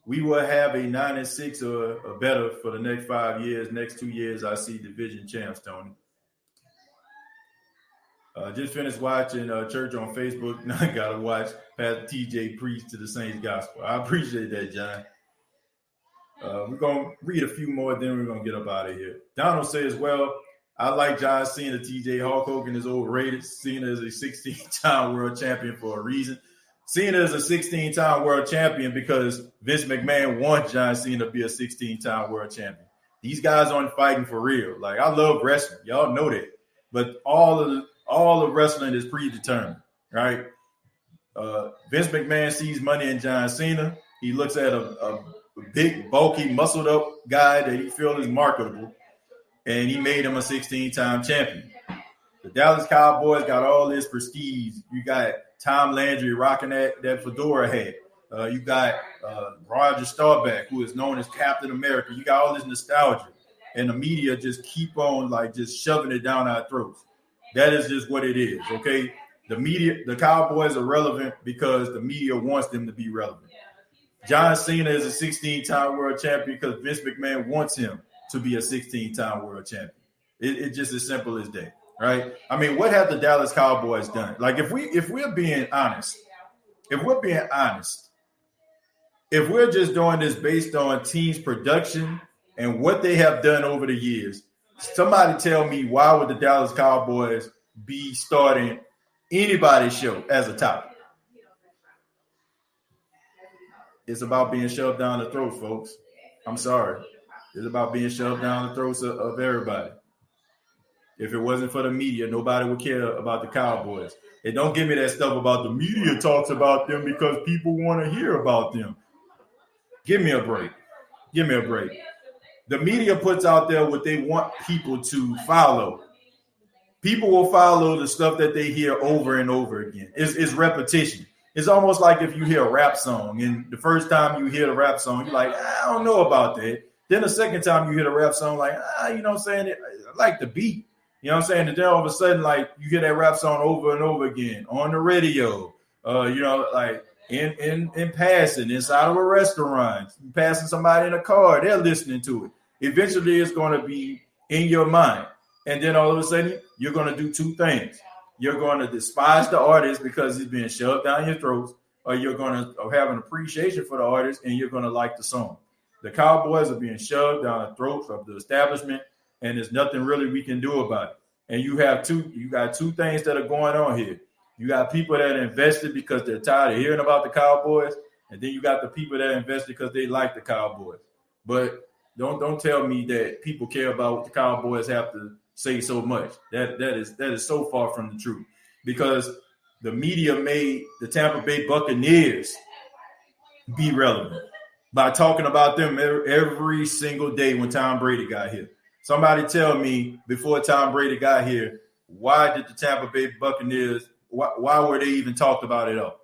We will have a 9-6 or better for the next 5 years. Next 2 years, I see division champs, Tony. Just finished watching church on Facebook. Now I got to watch Pastor TJ preach to the Saints gospel. I appreciate that, John. We're going to read a few more, then we're going to get up out of here. Donald says, well, I like John Cena, TJ. Hulk Hogan is overrated. Cena is a 16-time world champion for a reason. Cena is a 16-time world champion because Vince McMahon wants John Cena to be a 16-time world champion. These guys aren't fighting for real. Like, I love wrestling. Y'all know that. But all of wrestling is predetermined, right? Vince McMahon sees money in John Cena. He looks at a big, bulky, muscled-up guy that he feels is marketable, and he made him a 16-time champion. The Dallas Cowboys got all this prestige. You got Tom Landry rocking that fedora hat. You got Roger Staubach, who is known as Captain America. You got all this nostalgia. And the media just keep on, like, just shoving it down our throats. That is just what it is, okay? The Cowboys are relevant because the media wants them to be relevant. John Cena is a 16-time world champion because Vince McMahon wants him to be a 16-time world champion. It's just as simple as that, right? I mean, what have the Dallas Cowboys done? Like, if we're being honest, if we're just doing this based on teams' production and what they have done over the years, somebody tell me why would the Dallas Cowboys be starting anybody's show as a topic? It's about being shoved down the throat, folks. I'm sorry. It's about being shoved down the throats of everybody. If it wasn't for the media, nobody would care about the Cowboys. And don't give me that stuff about the media talks about them because people want to hear about them. Give me a break. The media puts out there what they want people to follow. People will follow the stuff that they hear over and over again. It's repetition. It's almost like if you hear a rap song and the first time you hear the rap song, you're like, I don't know about that. Then the second time you hear the rap song, like, you know what I'm saying? I like the beat. You know what I'm saying? And then all of a sudden, like, you hear that rap song over and over again on the radio, like in passing, inside of a restaurant, passing somebody in a car, they're listening to it. Eventually, it's going to be in your mind. And then all of a sudden, you're going to do two things. You're going to despise the artist because he's being shoved down your throats, or you're going to have an appreciation for the artist and you're going to like the song. The Cowboys are being shoved down the throats of the establishment, and there's nothing really we can do about it. And you got two things that are going on here. You got people that are invested because they're tired of hearing about the Cowboys, and then you got the people that are invested because they like the Cowboys. But don't tell me that people care about what the Cowboys have to say so much. That is so far from the truth, because the media made the Tampa Bay Buccaneers be relevant by talking about them every single day when Tom Brady got here. Somebody tell me before Tom Brady got here, why did the Tampa Bay Buccaneers, why were they even talked about at all?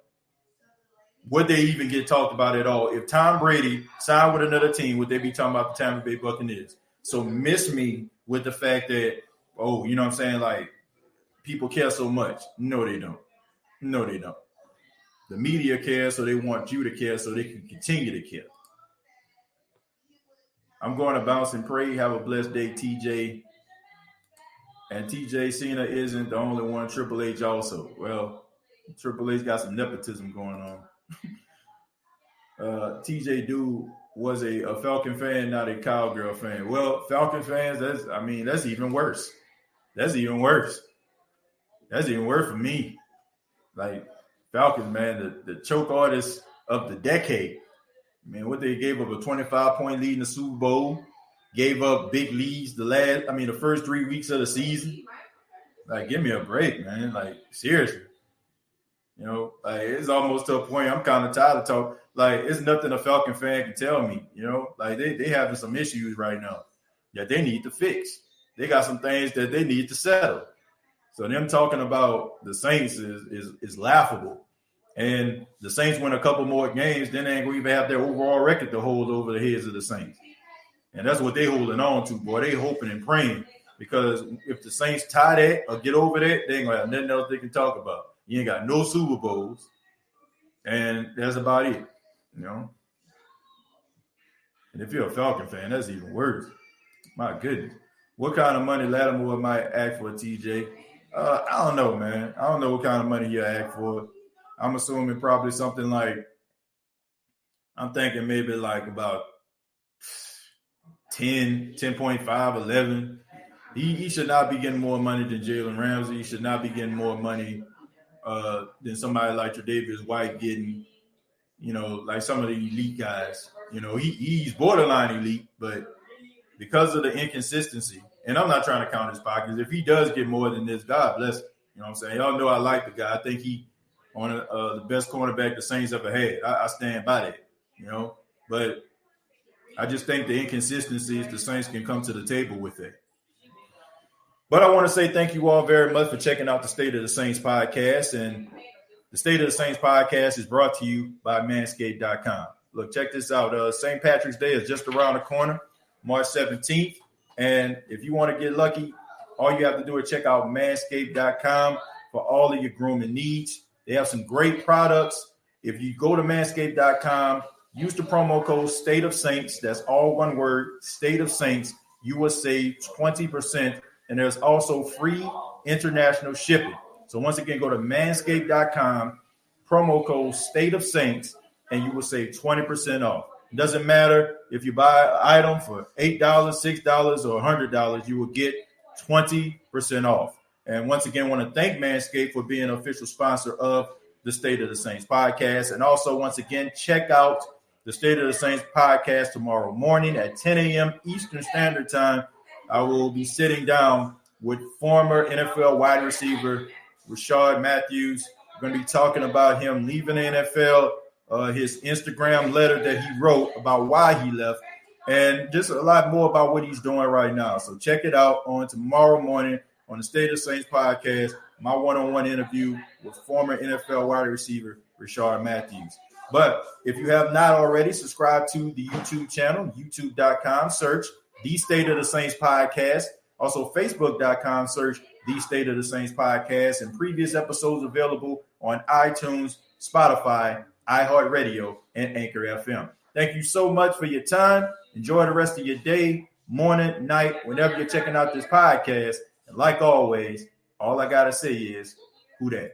Would they even get talked about at all? If Tom Brady signed with another team, would they be talking about the Tampa Bay Buccaneers? So miss me with the fact that, oh, you know what I'm saying? Like, people care so much. No, they don't. No, they don't. The media cares, so they want you to care so they can continue to care. I'm going to bounce and pray. Have a blessed day, TJ. And TJ Cena isn't the only one. Triple H also. Well, Triple H got some nepotism going on. TJ Dude was a Falcon fan, not a Cowgirl fan. Well, Falcon fans, that's even worse. That's even worse. That's even worse for me. Like, Falcons, man, the choke artist of the decade. Man, what they gave up a 25-point lead in the Super Bowl, gave up big leads the first 3 weeks of the season. Like, give me a break, man. Like, seriously. You know, like, it's almost to a point I'm kind of tired of talking. Like, it's nothing a Falcon fan can tell me, you know. Like, they having some issues right now that they need to fix. They got some things that they need to settle. So them talking about the Saints is laughable. And the Saints win a couple more games, then they ain't going to even have their overall record to hold over the heads of the Saints. And that's what they holding on to, boy. They hoping and praying, because if the Saints tie that or get over that, they ain't going to have nothing else they can talk about. You ain't got no Super Bowls, and that's about it, you know. And if you're a Falcon fan, that's even worse. My goodness. What kind of money Lattimore might ask for, TJ? I don't know, man. I don't know what kind of money you ask for. I'm assuming probably something like, I'm thinking maybe like about 10, 10.5, 11. He should not be getting more money than Jalen Ramsey. He should not be getting more money than somebody like Tre'Davious White getting, you know, like some of the elite guys. You know, he's borderline elite, but because of the inconsistency, and I'm not trying to count his pockets, if he does get more than this, God bless him. You know what I'm saying? Y'all know I like the guy. I think he on the best cornerback the Saints ever had. I stand by that, you know. But I just think the inconsistencies, the Saints can come to the table with it. But I want to say thank you all very much for checking out the State of the Saints podcast. And the State of the Saints podcast is brought to you by Manscaped.com. Look, check this out. St. Patrick's Day is just around the corner, March 17th. And if you want to get lucky, all you have to do is check out Manscaped.com for all of your grooming needs. They have some great products. If you go to Manscaped.com, use the promo code State of Saints. That's all one word, State of Saints. You will save 20%. And there's also free international shipping. So once again, go to Manscaped.com, promo code State of Saints, and you will save 20% off. It doesn't matter if you buy an item for $8, $6, or $100, you will get 20% off. And once again, I want to thank Manscaped for being an official sponsor of the State of the Saints podcast. And also, once again, check out the State of the Saints podcast tomorrow morning at 10 a.m. Eastern Standard Time. I will be sitting down with former NFL wide receiver Rashard Matthews. We're going to be talking about him leaving the NFL, his Instagram letter that he wrote about why he left, and just a lot more about what he's doing right now. So check it out on tomorrow morning on the State of the Saints podcast, my one-on-one interview with former NFL wide receiver Rashard Matthews. But if you have not already, subscribe to the YouTube channel, youtube.com, search The State of the Saints podcast. Also, facebook.com, search The State of the Saints podcast, and previous episodes available on iTunes, Spotify, iHeartRadio, and Anchor FM. Thank you so much for your time. Enjoy the rest of your day, morning, night, whenever you're checking out this podcast. And like always, all I got to say is, who dat?